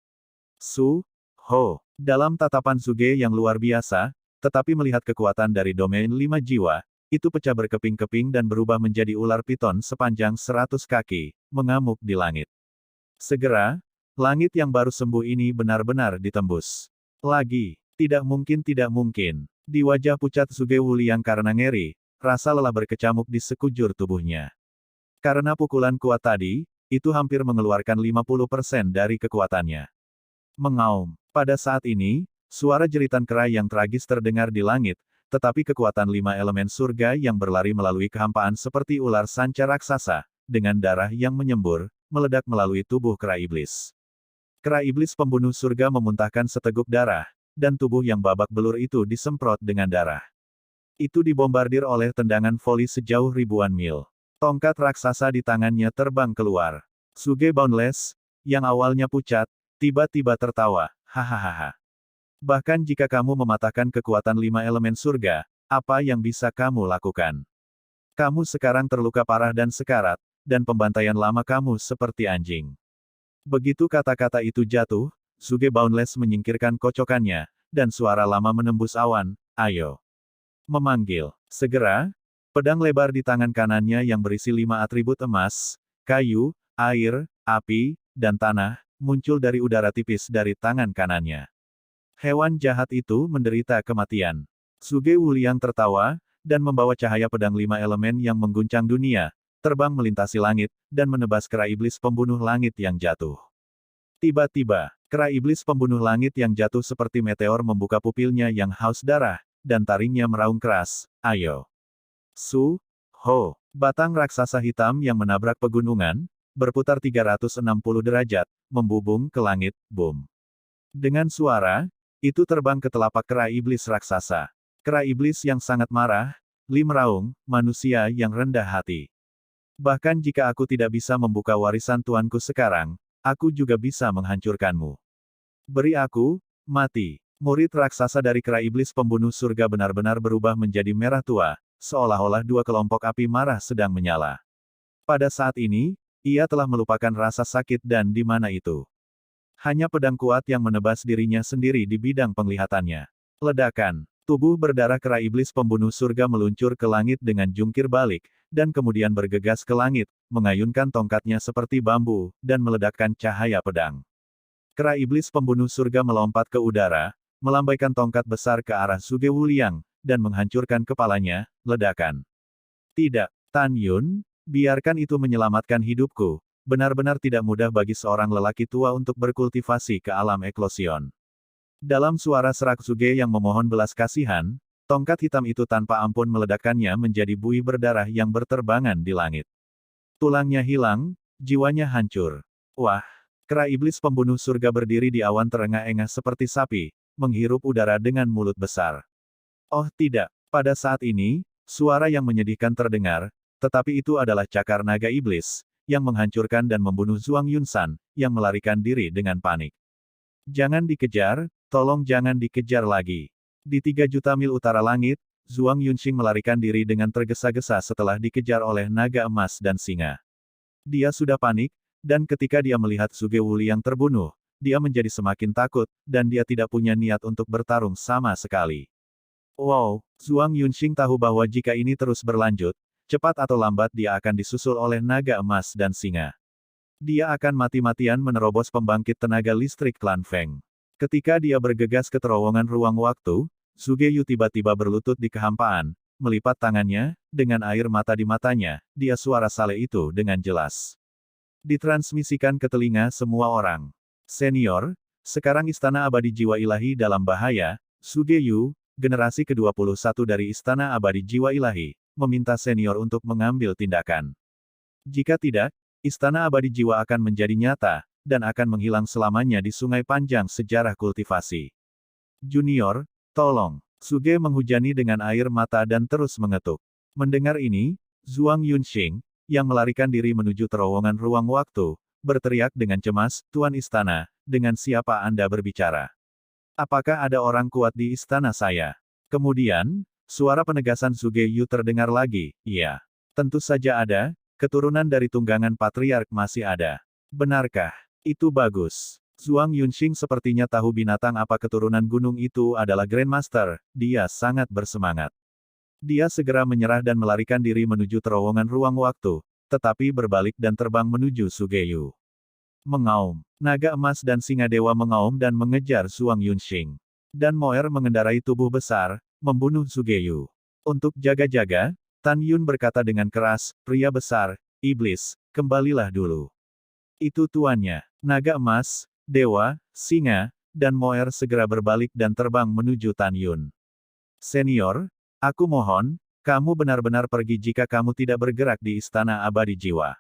Ho! Dalam tatapan Suge yang luar biasa, tetapi melihat kekuatan dari domain 5 jiwa, itu pecah berkeping-keping dan berubah menjadi ular piton sepanjang 100 kaki, mengamuk di langit. Segera, langit yang baru sembuh ini benar-benar ditembus. Lagi, tidak mungkin. Di wajah pucat Suge Wuliang karena ngeri, rasa lelah berkecamuk di sekujur tubuhnya. Karena pukulan kuat tadi, itu hampir mengeluarkan 50% dari kekuatannya. Mengaum. Pada saat ini, suara jeritan kera yang tragis terdengar di langit, tetapi kekuatan 5 elemen surga yang berlari melalui kehampaan seperti ular sanca raksasa, dengan darah yang menyembur, meledak melalui tubuh kera iblis. Kera iblis pembunuh surga memuntahkan seteguk darah, dan tubuh yang babak belur itu disemprot dengan darah. Itu dibombardir oleh tendangan voli sejauh ribuan mil. Tongkat raksasa di tangannya terbang keluar. Suge Boundless, yang awalnya pucat, tiba-tiba tertawa, hahaha. Bahkan jika kamu mematahkan kekuatan 5 elemen surga, apa yang bisa kamu lakukan? Kamu sekarang terluka parah dan sekarat, dan pembantaian lama kamu seperti anjing. Begitu kata-kata itu jatuh, Suge Boundless menyingkirkan kocokannya, dan suara lama menembus awan, ayo. Memanggil. Segera, pedang lebar di tangan kanannya yang berisi 5 atribut emas, kayu, air, api, dan tanah, muncul dari udara tipis dari tangan kanannya. Hewan jahat itu menderita kematian. Suge Wuliang tertawa, dan membawa cahaya pedang 5 elemen yang mengguncang dunia, terbang melintasi langit, dan menebas kera iblis pembunuh langit yang jatuh. Tiba-tiba, kera iblis pembunuh langit yang jatuh seperti meteor membuka pupilnya yang haus darah, dan taringnya meraung keras, ayo. Ho! Batang raksasa hitam yang menabrak pegunungan, berputar 360 derajat, membubung ke langit, boom. Dengan suara, itu terbang ke telapak kera iblis raksasa. Kera iblis yang sangat marah, Li meraung, manusia yang rendah hati. Bahkan jika aku tidak bisa membuka warisan tuanku sekarang, aku juga bisa menghancurkanmu. Beri aku, mati. Murid raksasa dari kera iblis pembunuh surga benar-benar berubah menjadi merah tua, seolah-olah 2 kelompok api marah sedang menyala. Pada saat ini, ia telah melupakan rasa sakit dan di mana itu. Hanya pedang kuat yang menebas dirinya sendiri di bidang penglihatannya. Ledakan. Tubuh berdarah kera iblis pembunuh surga meluncur ke langit dengan jungkir balik, dan kemudian bergegas ke langit, mengayunkan tongkatnya seperti bambu, dan meledakkan cahaya pedang. Kera iblis pembunuh surga melompat ke udara, melambaikan tongkat besar ke arah Suge Wuliang, dan menghancurkan kepalanya. Ledakan. Tidak, Tan Yun, biarkan itu menyelamatkan hidupku. Benar-benar tidak mudah bagi seorang lelaki tua untuk berkultivasi ke alam eklosion. Dalam suara serak Suge yang memohon belas kasihan, tongkat hitam itu tanpa ampun meledakkannya menjadi buih berdarah yang berterbangan di langit. Tulangnya hilang, jiwanya hancur. Wah! Kera iblis pembunuh surga berdiri di awan terengah-engah seperti sapi, menghirup udara dengan mulut besar. Oh tidak, pada saat ini, suara yang menyedihkan terdengar, tetapi itu adalah cakar naga iblis, yang menghancurkan dan membunuh Zhuang Yunsan, yang melarikan diri dengan panik. Jangan dikejar, tolong jangan dikejar lagi. Di 3 juta mil utara langit, Zhuang Yunxing melarikan diri dengan tergesa-gesa setelah dikejar oleh naga emas dan singa. Dia sudah panik, dan ketika dia melihat Suge Wuliang terbunuh, dia menjadi semakin takut, dan dia tidak punya niat untuk bertarung sama sekali. Wow, Zhuang Yunxing tahu bahwa jika ini terus berlanjut, cepat atau lambat dia akan disusul oleh naga emas dan singa. Dia akan mati-matian menerobos pembangkit tenaga listrik klan Feng. Ketika dia bergegas ke terowongan ruang waktu, Suge Yu tiba-tiba berlutut di kehampaan, melipat tangannya, dengan air mata di matanya, dia suara Saleh itu dengan jelas. Ditransmisikan ke telinga semua orang. Senior, sekarang Istana Abadi Jiwa Ilahi dalam bahaya. Suge Yu, generasi ke-21 dari Istana Abadi Jiwa Ilahi, meminta senior untuk mengambil tindakan. Jika tidak, Istana Abadi Jiwa akan menjadi nyata, dan akan menghilang selamanya di sungai panjang sejarah kultivasi. Junior, tolong. Suge menghujani dengan air mata dan terus mengetuk. Mendengar ini, Zhuang Yunxing, yang melarikan diri menuju terowongan ruang waktu, berteriak dengan cemas, Tuan Istana, dengan siapa Anda berbicara? Apakah ada orang kuat di istana saya? Kemudian, suara penegasan Suge Yu terdengar lagi, iya. Tentu saja ada, keturunan dari tunggangan patriark masih ada. Benarkah? Itu bagus. Zhuang Yunxing sepertinya tahu binatang apa keturunan gunung itu adalah Grandmaster, dia sangat bersemangat. Dia segera menyerah dan melarikan diri menuju terowongan ruang waktu, tetapi berbalik dan terbang menuju Suge Yu. Mengaum. Naga emas dan singa dewa mengaum dan mengejar Zhuang Yunxing. Dan Moer mengendarai tubuh besar, membunuh Suge Yu. Untuk jaga-jaga, Tan Yun berkata dengan keras, pria besar, iblis, kembalilah dulu. Itu tuannya. Naga emas, dewa, singa, dan Moer segera berbalik dan terbang menuju Tan Yun. Senior, aku mohon, kamu benar-benar pergi jika kamu tidak bergerak di Istana Abadi Jiwa.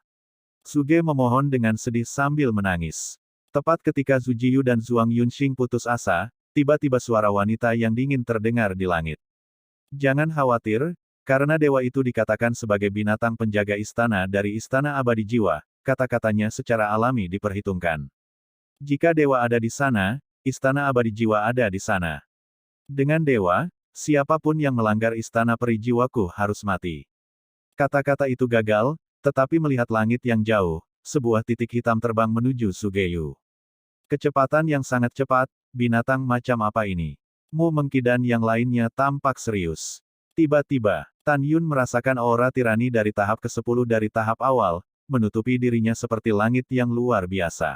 Suge memohon dengan sedih sambil menangis. Tepat ketika Zhu Jiyu dan Zhuang Yunxing putus asa, tiba-tiba suara wanita yang dingin terdengar di langit. Jangan khawatir, karena dewa itu dikatakan sebagai binatang penjaga istana dari Istana Abadi Jiwa, kata-katanya secara alami diperhitungkan. Jika dewa ada di sana, Istana Abadi Jiwa ada di sana. Dengan dewa, siapapun yang melanggar Istana Peri Jiwaku harus mati. Kata-kata itu gagal, tetapi melihat langit yang jauh, sebuah titik hitam terbang menuju Suge Yu. Kecepatan yang sangat cepat, binatang macam apa ini? Mu Mengki dan yang lainnya tampak serius. Tiba-tiba, Tan Yun merasakan aura tirani dari tahap ke-10 dari tahap awal, menutupi dirinya seperti langit yang luar biasa.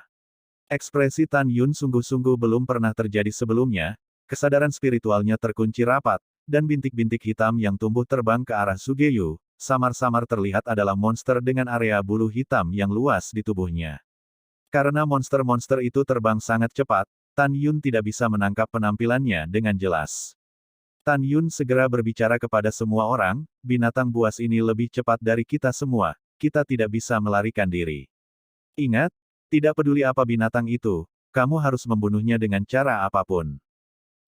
Ekspresi Tan Yun sungguh-sungguh belum pernah terjadi sebelumnya, kesadaran spiritualnya terkunci rapat, dan bintik-bintik hitam yang tumbuh terbang ke arah Suge Yu, samar-samar terlihat adalah monster dengan area bulu hitam yang luas di tubuhnya. Karena monster-monster itu terbang sangat cepat, Tan Yun tidak bisa menangkap penampilannya dengan jelas. Tan Yun segera berbicara kepada semua orang, binatang buas ini lebih cepat dari kita semua, kita tidak bisa melarikan diri. Ingat, tidak peduli apa binatang itu, kamu harus membunuhnya dengan cara apapun.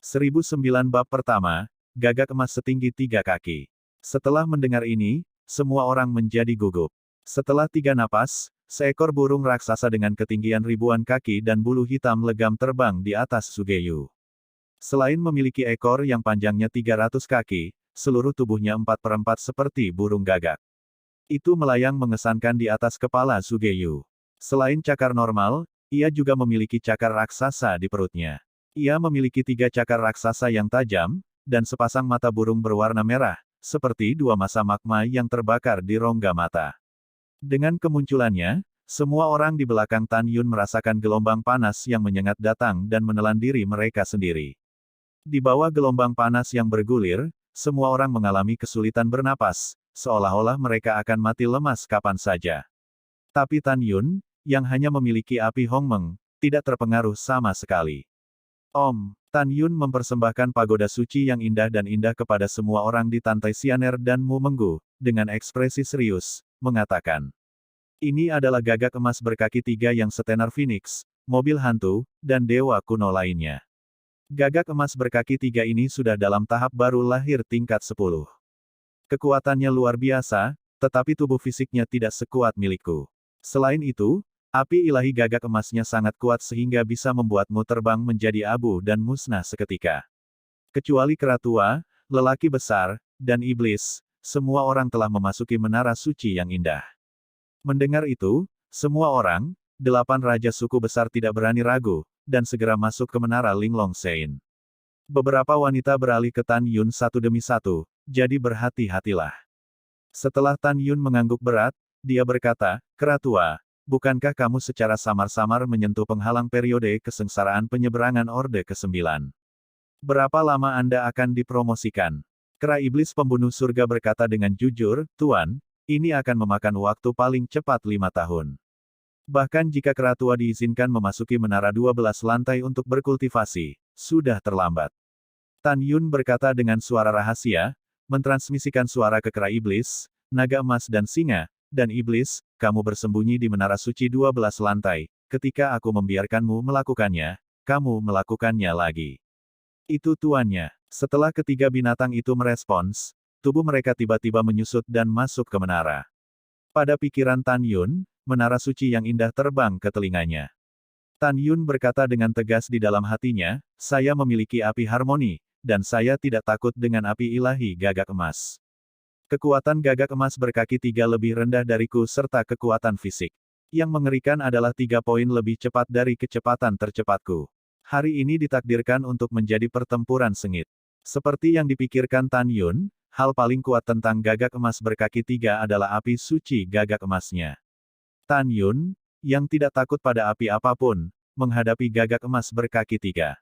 1009 Bab Pertama, Gagak Emas Setinggi 3 Kaki. Setelah mendengar ini, semua orang menjadi gugup. Setelah 3 napas, seekor burung raksasa dengan ketinggian ribuan kaki dan bulu hitam legam terbang di atas Suge Yu. Selain memiliki ekor yang panjangnya 300 kaki, seluruh tubuhnya 4/4 seperti burung gagak. Itu melayang mengesankan di atas kepala Suge Yu. Selain cakar normal, ia juga memiliki cakar raksasa di perutnya. Ia memiliki 3 cakar raksasa yang tajam, dan sepasang mata burung berwarna merah, seperti 2 masa magma yang terbakar di rongga mata. Dengan kemunculannya, Semua orang di belakang Tan Yun merasakan gelombang panas yang menyengat datang dan menelan diri mereka sendiri. Di bawah gelombang panas yang bergulir, semua orang mengalami kesulitan bernapas, seolah-olah mereka akan mati lemas kapan saja. Tapi Tan Yun, yang hanya memiliki api Hongmeng, tidak terpengaruh sama sekali. Tan Yun mempersembahkan pagoda suci yang indah dan indah kepada semua orang di Tantai Sianer dan Mu Menggu, dengan ekspresi serius, mengatakan. Ini adalah gagak emas berkaki 3 yang setenar Phoenix, mobil hantu, dan dewa kuno lainnya. Gagak emas berkaki 3 ini sudah dalam tahap baru lahir tingkat 10. Kekuatannya luar biasa, tetapi tubuh fisiknya tidak sekuat milikku. Selain itu, api ilahi gagak emasnya sangat kuat sehingga bisa membuatmu terbang menjadi abu dan musnah seketika. Kecuali kera tua, lelaki besar, dan iblis, semua orang telah memasuki menara suci yang indah. Mendengar itu, semua orang, 8 raja suku besar tidak berani ragu, dan segera masuk ke menara Linglong Sein. Beberapa wanita beralih ke Tan Yun satu demi satu, jadi berhati-hatilah. Setelah Tan Yun mengangguk berat, dia berkata, "Kera tua, bukankah kamu secara samar-samar menyentuh penghalang periode kesengsaraan penyeberangan Orde ke-9? Berapa lama Anda akan dipromosikan?" Kera iblis pembunuh surga berkata dengan jujur, "Tuan, ini akan memakan waktu paling cepat 5 tahun. Bahkan jika kera tua diizinkan memasuki menara 12 lantai untuk berkultivasi, sudah terlambat." Tan Yun berkata dengan suara rahasia, mentransmisikan suara ke kera iblis, naga emas dan singa, dan iblis, "Kamu bersembunyi di menara suci 12 lantai, ketika aku membiarkanmu melakukannya, kamu melakukannya lagi." Itu tuannya. Setelah ketiga binatang itu merespons, tubuh mereka tiba-tiba menyusut dan masuk ke menara. Pada pikiran Tan Yun, menara suci yang indah terbang ke telinganya. Tan Yun berkata dengan tegas di dalam hatinya, "Saya memiliki api harmoni, dan saya tidak takut dengan api ilahi gagak emas. Kekuatan gagak emas berkaki 3 lebih rendah dariku serta kekuatan fisik. Yang mengerikan adalah 3 poin lebih cepat dari kecepatan tercepatku. Hari ini ditakdirkan untuk menjadi pertempuran sengit." Seperti yang dipikirkan Tan Yun, hal paling kuat tentang gagak emas berkaki 3 adalah api suci gagak emasnya. Tan Yun, yang tidak takut pada api apapun, menghadapi gagak emas berkaki 3.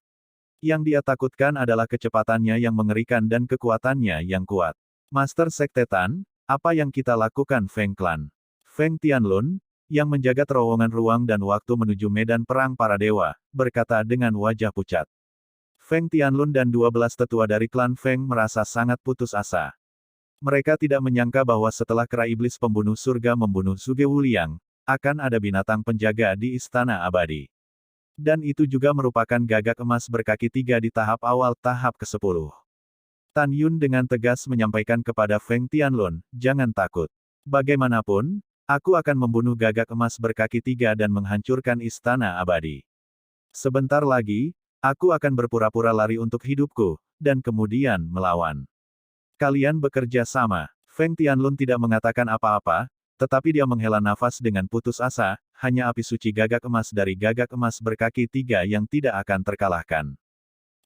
Yang dia takutkan adalah kecepatannya yang mengerikan dan kekuatannya yang kuat. "Master Sekte Tan, apa yang kita lakukan Feng Clan?" Feng Tianlun, yang menjaga terowongan ruang dan waktu menuju medan perang para dewa, berkata dengan wajah pucat. Feng Tianlun dan 12 tetua dari klan Feng merasa sangat putus asa. Mereka tidak menyangka bahwa setelah kera iblis pembunuh surga membunuh Zhuge Wuliang, akan ada binatang penjaga di Istana Abadi. Dan itu juga merupakan gagak emas berkaki 3 di tahap awal tahap ke-10. Tan Yun dengan tegas menyampaikan kepada Feng Tianlun, "Jangan takut. Bagaimanapun, aku akan membunuh gagak emas berkaki 3 dan menghancurkan Istana Abadi. Sebentar lagi, aku akan berpura-pura lari untuk hidupku, dan kemudian melawan. Kalian bekerja sama." Feng Tianlun tidak mengatakan apa-apa, tetapi dia menghela nafas dengan putus asa, hanya api suci gagak emas dari gagak emas berkaki 3 yang tidak akan terkalahkan.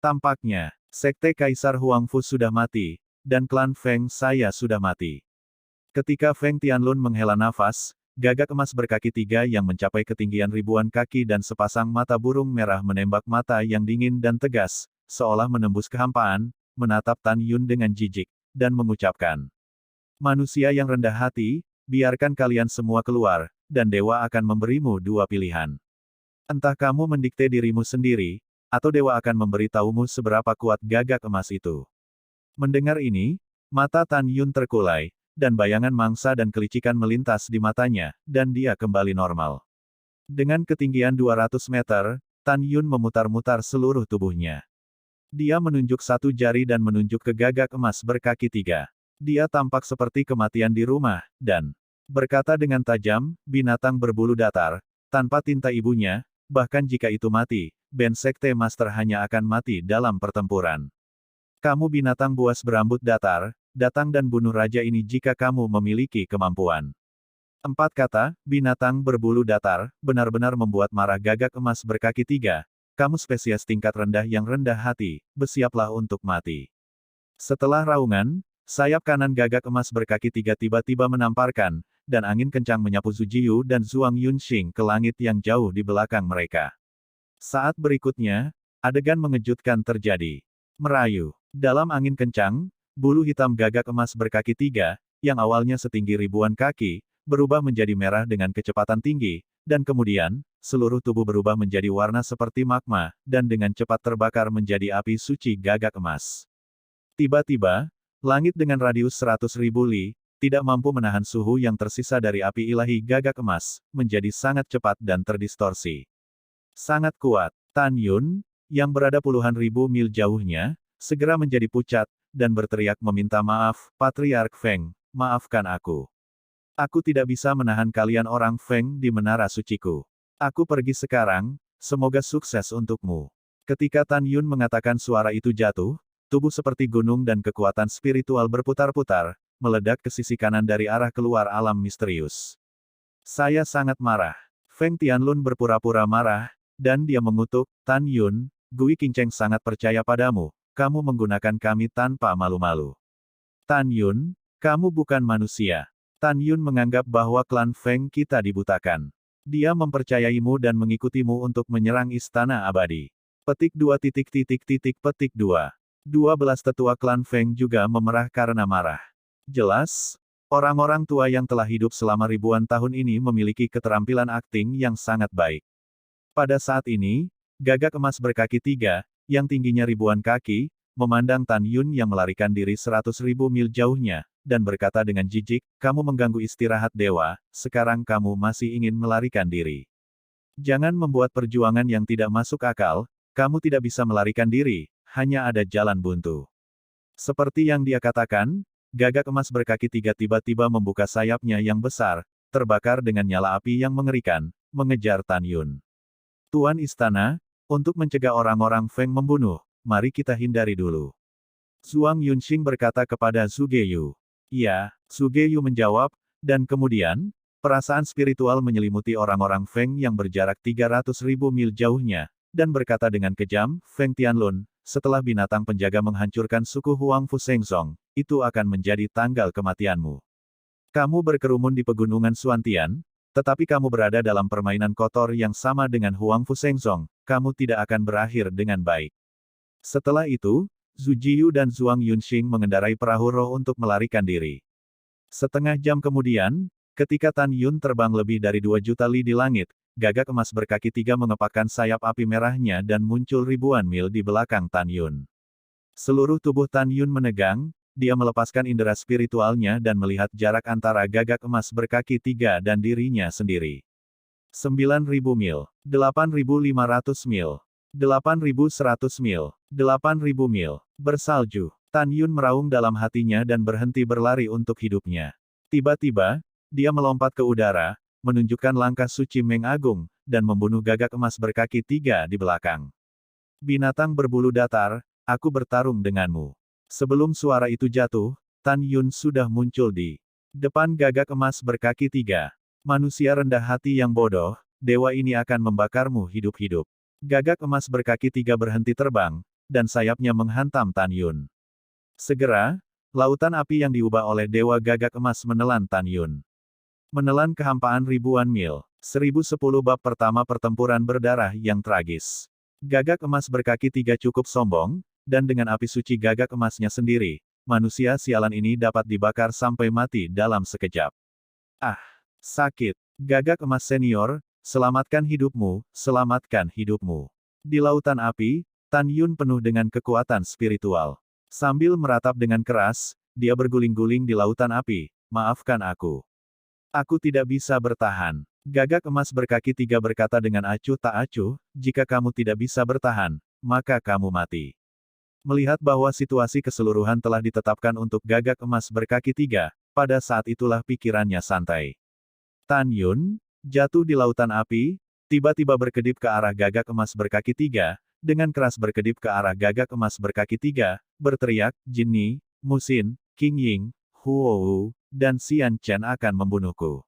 Tampaknya, Sekte Kaisar Huangfu sudah mati, dan klan Feng saya sudah mati. Ketika Feng Tianlun menghela nafas, gagak emas berkaki 3 yang mencapai ketinggian ribuan kaki dan sepasang mata burung merah menembak mata yang dingin dan tegas, seolah menembus kehampaan, menatap Tan Yun dengan jijik, dan mengucapkan, "Manusia yang rendah hati, biarkan kalian semua keluar, dan dewa akan memberimu 2 pilihan. Entah kamu mendikte dirimu sendiri, atau dewa akan memberitahumu seberapa kuat gagak emas itu." Mendengar ini, mata Tan Yun terkulai, dan bayangan mangsa dan kelicikan melintas di matanya, dan dia kembali normal. Dengan ketinggian 200 meter, Tan Yun memutar-mutar seluruh tubuhnya. Dia menunjuk satu jari dan menunjuk ke gagak emas berkaki 3. Dia tampak seperti kematian di rumah, dan berkata dengan tajam, "Binatang berbulu datar, tanpa tinta ibunya, bahkan jika itu mati, band Sekte Master hanya akan mati dalam pertempuran. Kamu binatang buas berambut datar, datang dan bunuh raja ini jika kamu memiliki kemampuan." 4 kata, binatang berbulu datar, benar-benar membuat marah gagak emas berkaki 3. "Kamu spesies tingkat rendah yang rendah hati, bersiaplah untuk mati." Setelah raungan, sayap kanan gagak emas berkaki 3 tiba-tiba menamparkan, dan angin kencang menyapu Zhu Jiyu dan Zhuang Yunxing ke langit yang jauh di belakang mereka. Saat berikutnya, adegan mengejutkan terjadi. Merayu. Dalam angin kencang, bulu hitam gagak emas berkaki 3, yang awalnya setinggi ribuan kaki, berubah menjadi merah dengan kecepatan tinggi, dan kemudian, seluruh tubuh berubah menjadi warna seperti magma, dan dengan cepat terbakar menjadi api suci gagak emas. Tiba-tiba, langit dengan radius 100.000 li, tidak mampu menahan suhu yang tersisa dari api ilahi gagak emas, menjadi sangat cepat dan terdistorsi. Sangat kuat. Tan Yun, yang berada puluhan ribu mil jauhnya, segera menjadi pucat, dan berteriak meminta maaf, Patriark Feng, maafkan aku. Aku tidak bisa menahan kalian orang Feng di menara suciku. Aku pergi sekarang, semoga sukses untukmu. Ketika Tan Yun mengatakan suara itu jatuh, tubuh seperti gunung dan kekuatan spiritual berputar-putar, meledak ke sisi kanan dari arah keluar alam misterius. Saya sangat marah. Feng Tianlun berpura-pura marah, dan dia mengutuk, Tan Yun, Gui Qingcheng sangat percaya padamu, kamu menggunakan kami tanpa malu-malu. Tan Yun, kamu bukan manusia. Tan Yun menganggap bahwa klan Feng kita dibutakan. Dia mempercayaimu dan mengikutimu untuk menyerang Istana Abadi. Petik 2 petik 2. 12 tetua klan Feng juga memerah karena marah. Jelas, orang-orang tua yang telah hidup selama ribuan tahun ini memiliki keterampilan akting yang sangat baik. Pada saat ini, gagak emas berkaki 3, yang tingginya ribuan kaki, memandang Tan Yun yang melarikan diri 100.000 mil jauhnya, dan berkata dengan jijik, kamu mengganggu istirahat dewa, sekarang kamu masih ingin melarikan diri. Jangan membuat perjuangan yang tidak masuk akal, kamu tidak bisa melarikan diri, hanya ada jalan buntu. Seperti yang dia katakan, gagak emas berkaki 3 tiba-tiba membuka sayapnya yang besar, terbakar dengan nyala api yang mengerikan, mengejar Tan Yun. Tuan Istana, untuk mencegah orang-orang Feng membunuh, mari kita hindari dulu. Zhuang Yunxing berkata kepada Zhu Geyu. Iya, Zhu Geyu menjawab, dan kemudian, perasaan spiritual menyelimuti orang-orang Feng yang berjarak 300.000 mil jauhnya, dan berkata dengan kejam, Feng Tianlun, setelah binatang penjaga menghancurkan suku Huang Fu Shengzong, itu akan menjadi tanggal kematianmu. Kamu berkerumun di pegunungan Xuantian, tetapi kamu berada dalam permainan kotor yang sama dengan Huang Fu Shengzong, kamu tidak akan berakhir dengan baik. Setelah itu, Zhu Jiyu dan Zhuang Yunxing mengendarai perahu roh untuk melarikan diri. Setengah jam kemudian, ketika Tan Yun terbang lebih dari 2 juta li di langit, gagak emas berkaki 3 mengepakkan sayap api merahnya dan muncul ribuan mil di belakang Tan Yun. Seluruh tubuh Tan Yun menegang, dia melepaskan indera spiritualnya dan melihat jarak antara gagak emas berkaki 3 dan dirinya sendiri. 9.000 mil, 8.500 mil, 8.100 mil, 8.000 mil, bersalju. Tan Yun meraung dalam hatinya dan berhenti berlari untuk hidupnya. Tiba-tiba, dia melompat ke udara, menunjukkan langkah suci Meng Agung, dan membunuh gagak emas berkaki 3 di belakang. Binatang berbulu datar, aku bertarung denganmu. Sebelum suara itu jatuh, Tan Yun sudah muncul di depan gagak emas berkaki 3. Manusia rendah hati yang bodoh, dewa ini akan membakarmu hidup-hidup. Gagak emas berkaki 3 berhenti terbang, dan sayapnya menghantam Tan Yun. Segera, lautan api yang diubah oleh dewa gagak emas menelan Tan Yun. Menelan kehampaan ribuan mil. 1010 bab pertama pertempuran berdarah yang tragis. Gagak emas berkaki 3 cukup sombong, dan dengan api suci gagak emasnya sendiri, manusia sialan ini dapat dibakar sampai mati dalam sekejap. Ah, sakit. Gagak emas senior, selamatkan hidupmu, selamatkan hidupmu. Di lautan api, Tan Yun penuh dengan kekuatan spiritual. Sambil meratap dengan keras, dia berguling-guling di lautan api, maafkan aku. Aku tidak bisa bertahan. Gagak emas berkaki 3 berkata dengan acuh tak acuh, jika kamu tidak bisa bertahan, maka kamu mati. Melihat bahwa situasi keseluruhan telah ditetapkan untuk gagak emas berkaki 3, pada saat itulah pikirannya santai. Tan Yun, jatuh di lautan api, tiba-tiba berkedip ke arah gagak emas berkaki 3, dengan keras berkedip ke arah gagak emas berkaki 3, berteriak, Jinni, Musin, Qing Ying, Huou, dan Xian Chen akan membunuhku.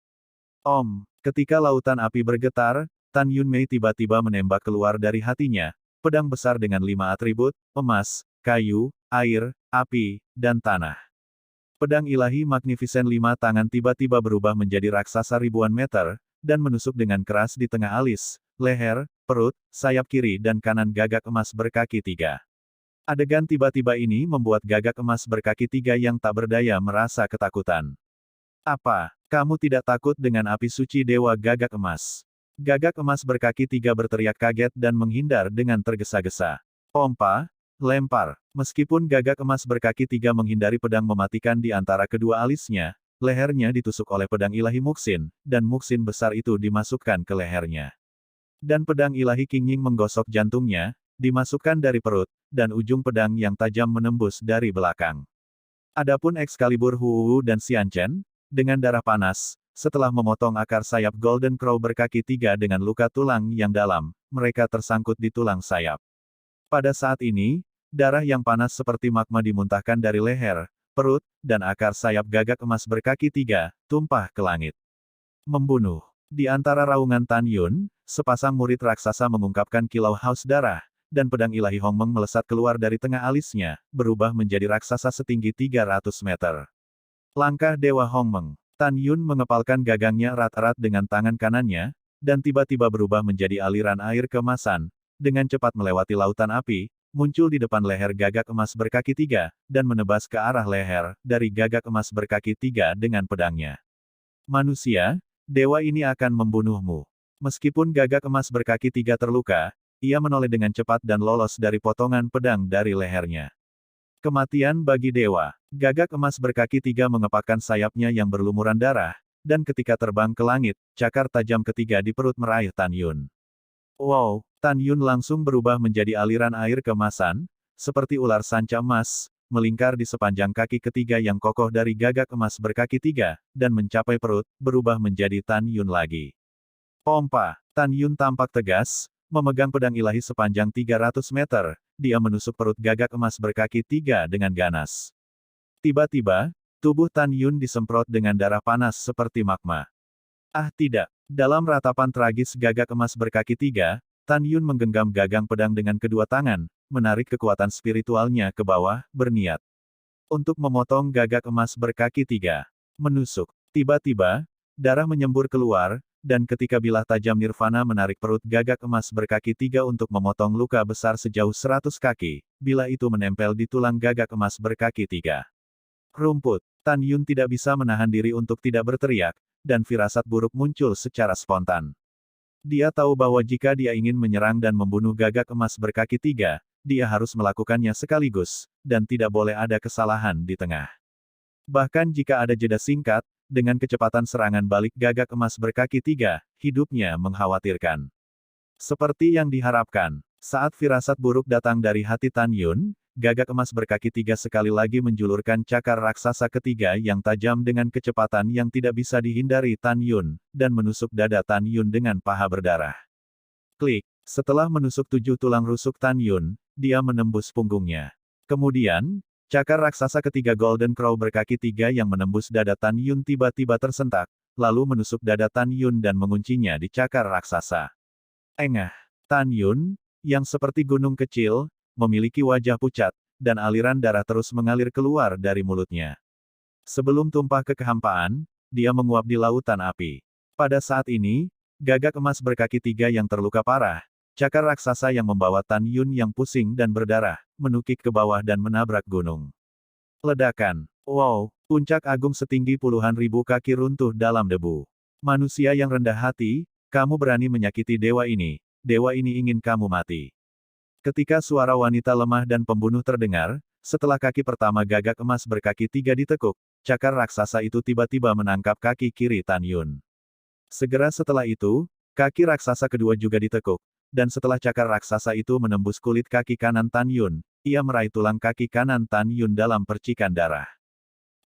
Ketika lautan api bergetar, Tan Yun Mei tiba-tiba menembak keluar dari hatinya, pedang besar dengan 5 atribut, emas, kayu, air, api, dan tanah. Pedang ilahi Magnificent 5 tangan tiba-tiba berubah menjadi raksasa ribuan meter, dan menusuk dengan keras di tengah alis, leher, perut, sayap kiri dan kanan Gagak Emas berkaki 3. Adegan tiba-tiba ini membuat Gagak Emas berkaki 3 yang tak berdaya merasa ketakutan. Apa? Kamu tidak takut dengan api suci Dewa Gagak Emas? Gagak Emas berkaki 3 berteriak kaget dan menghindar dengan tergesa-gesa. Pompa, lempar. Meskipun Gagak Emas berkaki 3 menghindari pedang mematikan di antara kedua alisnya, lehernya ditusuk oleh pedang ilahi Muxin, dan Muxin besar itu dimasukkan ke lehernya. Dan pedang ilahi Qingying menggosok jantungnya, dimasukkan dari perut, dan ujung pedang yang tajam menembus dari belakang. Adapun Excalibur Huwu dan Xianchen, dengan darah panas, setelah memotong akar sayap Golden Crow berkaki 3 dengan luka tulang yang dalam, mereka tersangkut di tulang sayap. Pada saat ini, darah yang panas seperti magma dimuntahkan dari leher, perut, dan akar sayap Gagak Emas berkaki 3, tumpah ke langit. Membunuh. Di antara raungan Tan Yun, sepasang murid raksasa mengungkapkan kilau haus darah, dan pedang ilahi Hongmeng melesat keluar dari tengah alisnya, berubah menjadi raksasa setinggi 300 meter. Langkah Dewa Hongmeng. Tan Yun mengepalkan gagangnya erat-erat dengan tangan kanannya, dan tiba-tiba berubah menjadi aliran air keemasan, dengan cepat melewati lautan api, muncul di depan leher Gagak Emas berkaki 3, dan menebas ke arah leher dari Gagak Emas berkaki 3 dengan pedangnya. Manusia, dewa ini akan membunuhmu. Meskipun Gagak Emas berkaki 3 terluka, ia menoleh dengan cepat dan lolos dari potongan pedang dari lehernya. Kematian bagi dewa. Gagak Emas berkaki 3 mengepakkan sayapnya yang berlumuran darah, dan ketika terbang ke langit, cakar tajam ketiga di perut meraih Tan Yun. Wow, Tan Yun langsung berubah menjadi aliran air keemasan, seperti ular sanca emas, melingkar di sepanjang kaki ketiga yang kokoh dari Gagak Emas berkaki 3, dan mencapai perut, berubah menjadi Tan Yun lagi. Pompa. Tan Yun tampak tegas, memegang pedang ilahi sepanjang 300 meter, dia menusuk perut Gagak Emas berkaki 3 dengan ganas. Tiba-tiba, tubuh Tan Yun disemprot dengan darah panas seperti magma. Ah tidak. Dalam ratapan tragis Gagak Emas berkaki 3, Tan Yun menggenggam gagang pedang dengan kedua tangan, menarik kekuatan spiritualnya ke bawah, berniat untuk memotong Gagak Emas berkaki 3. Menusuk. Tiba-tiba, darah menyembur keluar, dan ketika bilah tajam Nirvana menarik perut Gagak Emas berkaki 3 untuk memotong luka besar sejauh 100 kaki, bilah itu menempel di tulang Gagak Emas berkaki 3. Rumput. Tan Yun tidak bisa menahan diri untuk tidak berteriak, dan firasat buruk muncul secara spontan. Dia tahu bahwa jika dia ingin menyerang dan membunuh Gagak Emas berkaki 3, dia harus melakukannya sekaligus, dan tidak boleh ada kesalahan di tengah. Bahkan jika ada jeda singkat, dengan kecepatan serangan balik Gagak Emas berkaki 3, hidupnya mengkhawatirkan. Seperti yang diharapkan, saat firasat buruk datang dari hati Tan Yun, Gagak Emas berkaki 3 sekali lagi menjulurkan cakar raksasa ketiga yang tajam dengan kecepatan yang tidak bisa dihindari Tan Yun, dan menusuk dada Tan Yun dengan paha berdarah. Klik. Setelah menusuk 7 tulang rusuk Tan Yun, dia menembus punggungnya. Kemudian, cakar raksasa ketiga Golden Crow berkaki 3 yang menembus dada Tan Yun tiba-tiba tersentak, lalu menusuk dada Tan Yun dan menguncinya di cakar raksasa. Engah. Tan Yun, yang seperti gunung kecil, memiliki wajah pucat, dan aliran darah terus mengalir keluar dari mulutnya. Sebelum tumpah ke kehampaan, dia menguap di lautan api. Pada saat ini, Gagak Emas berkaki 3 yang terluka parah, cakar raksasa yang membawa Tan Yun yang pusing dan berdarah, menukik ke bawah dan menabrak gunung. Ledakan. Wow, puncak agung setinggi puluhan ribu kaki runtuh dalam debu. Manusia yang rendah hati, kamu berani menyakiti dewa ini ingin kamu mati. Ketika suara wanita lemah dan pembunuh terdengar, setelah kaki pertama Gagak Emas berkaki 3 ditekuk, cakar raksasa itu tiba-tiba menangkap kaki kiri Tan Yun. Segera setelah itu, kaki raksasa kedua juga ditekuk, dan setelah cakar raksasa itu menembus kulit kaki kanan Tan Yun, ia meraih tulang kaki kanan Tan Yun dalam percikan darah.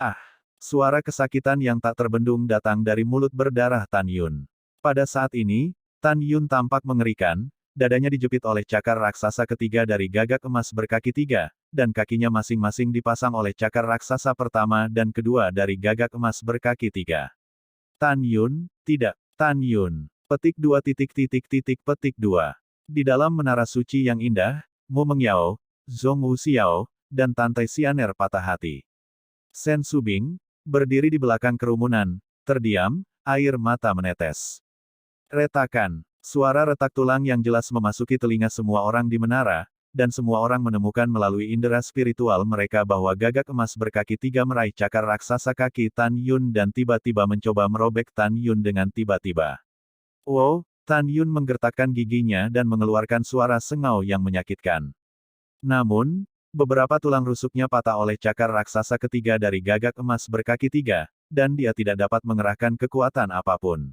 Ah! Suara kesakitan yang tak terbendung datang dari mulut berdarah Tan Yun. Pada saat ini, Tan Yun tampak mengerikan, dadanya dijepit oleh cakar raksasa ketiga dari Gagak Emas berkaki 3, dan kakinya masing-masing dipasang oleh cakar raksasa pertama dan kedua dari Gagak Emas berkaki 3. Tan Yun, tidak. Tan Yun. Petik 2 petik 2. Di dalam menara suci yang indah, Mu Mengyao, Zhong Wuxiao, dan Tantai Xianer patah hati. Sen Subing, berdiri di belakang kerumunan, terdiam, air mata menetes. Retakan. Suara retak tulang yang jelas memasuki telinga semua orang di menara, dan semua orang menemukan melalui indera spiritual mereka bahwa gagak emas berkaki 3 meraih cakar raksasa kaki Tan Yun dan tiba-tiba mencoba merobek Tan Yun dengan tiba-tiba. Wow, Tan Yun menggertakkan giginya dan mengeluarkan suara sengau yang menyakitkan. Namun, beberapa tulang rusuknya patah oleh cakar raksasa ketiga dari gagak emas berkaki 3, dan dia tidak dapat mengerahkan kekuatan apapun.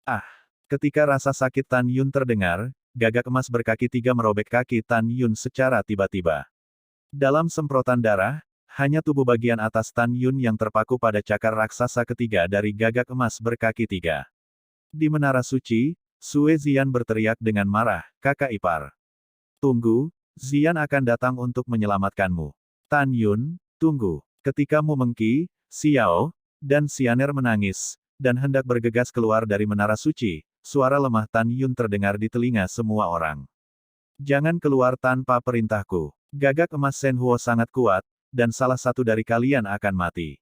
Ah! Ketika rasa sakit Tan Yun terdengar, gagak emas berkaki 3 merobek kaki Tan Yun secara tiba-tiba. Dalam semprotan darah, hanya tubuh bagian atas Tan Yun yang terpaku pada cakar raksasa ketiga dari gagak emas berkaki 3. Di menara suci, Sue Zian berteriak dengan marah, kakak ipar. Tunggu, Zian akan datang untuk menyelamatkanmu. Tan Yun, tunggu. Ketika Mu Mengqi, Xiao, dan Xianer menangis, dan hendak bergegas keluar dari menara suci, suara lemah Tan Yun terdengar di telinga semua orang. Jangan keluar tanpa perintahku. Gagak emas Shen Huo sangat kuat, dan salah satu dari kalian akan mati.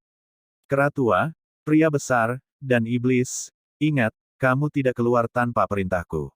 Kera tua, pria besar, dan iblis, ingat, kamu tidak keluar tanpa perintahku.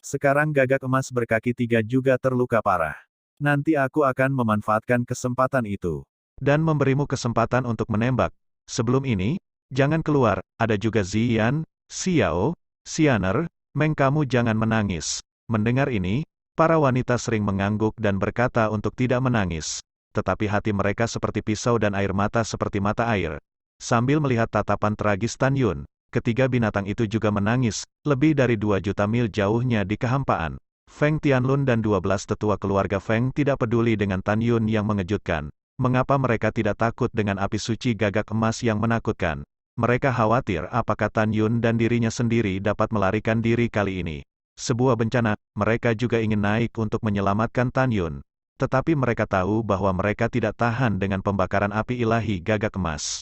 Sekarang gagak emas berkaki 3 juga terluka parah. Nanti aku akan memanfaatkan kesempatan itu. Dan memberimu kesempatan untuk menembak. Sebelum ini, jangan keluar, ada juga Zian, Xiao, Xianer, Meng kamu jangan menangis. Mendengar ini, para wanita sering mengangguk dan berkata untuk tidak menangis. Tetapi hati mereka seperti pisau dan air mata seperti mata air. Sambil melihat tatapan tragis Tan Yun, ketiga binatang itu juga menangis, lebih dari 2 juta mil jauhnya di kehampaan. Feng Tianlun dan 12 tetua keluarga Feng tidak peduli dengan Tan Yun yang mengejutkan. Mengapa mereka tidak takut dengan api suci gagak emas yang menakutkan? Mereka khawatir apakah Tan Yun dan dirinya sendiri dapat melarikan diri kali ini. Sebuah bencana, mereka juga ingin naik untuk menyelamatkan Tan Yun. Tetapi mereka tahu bahwa mereka tidak tahan dengan pembakaran api ilahi gagak emas.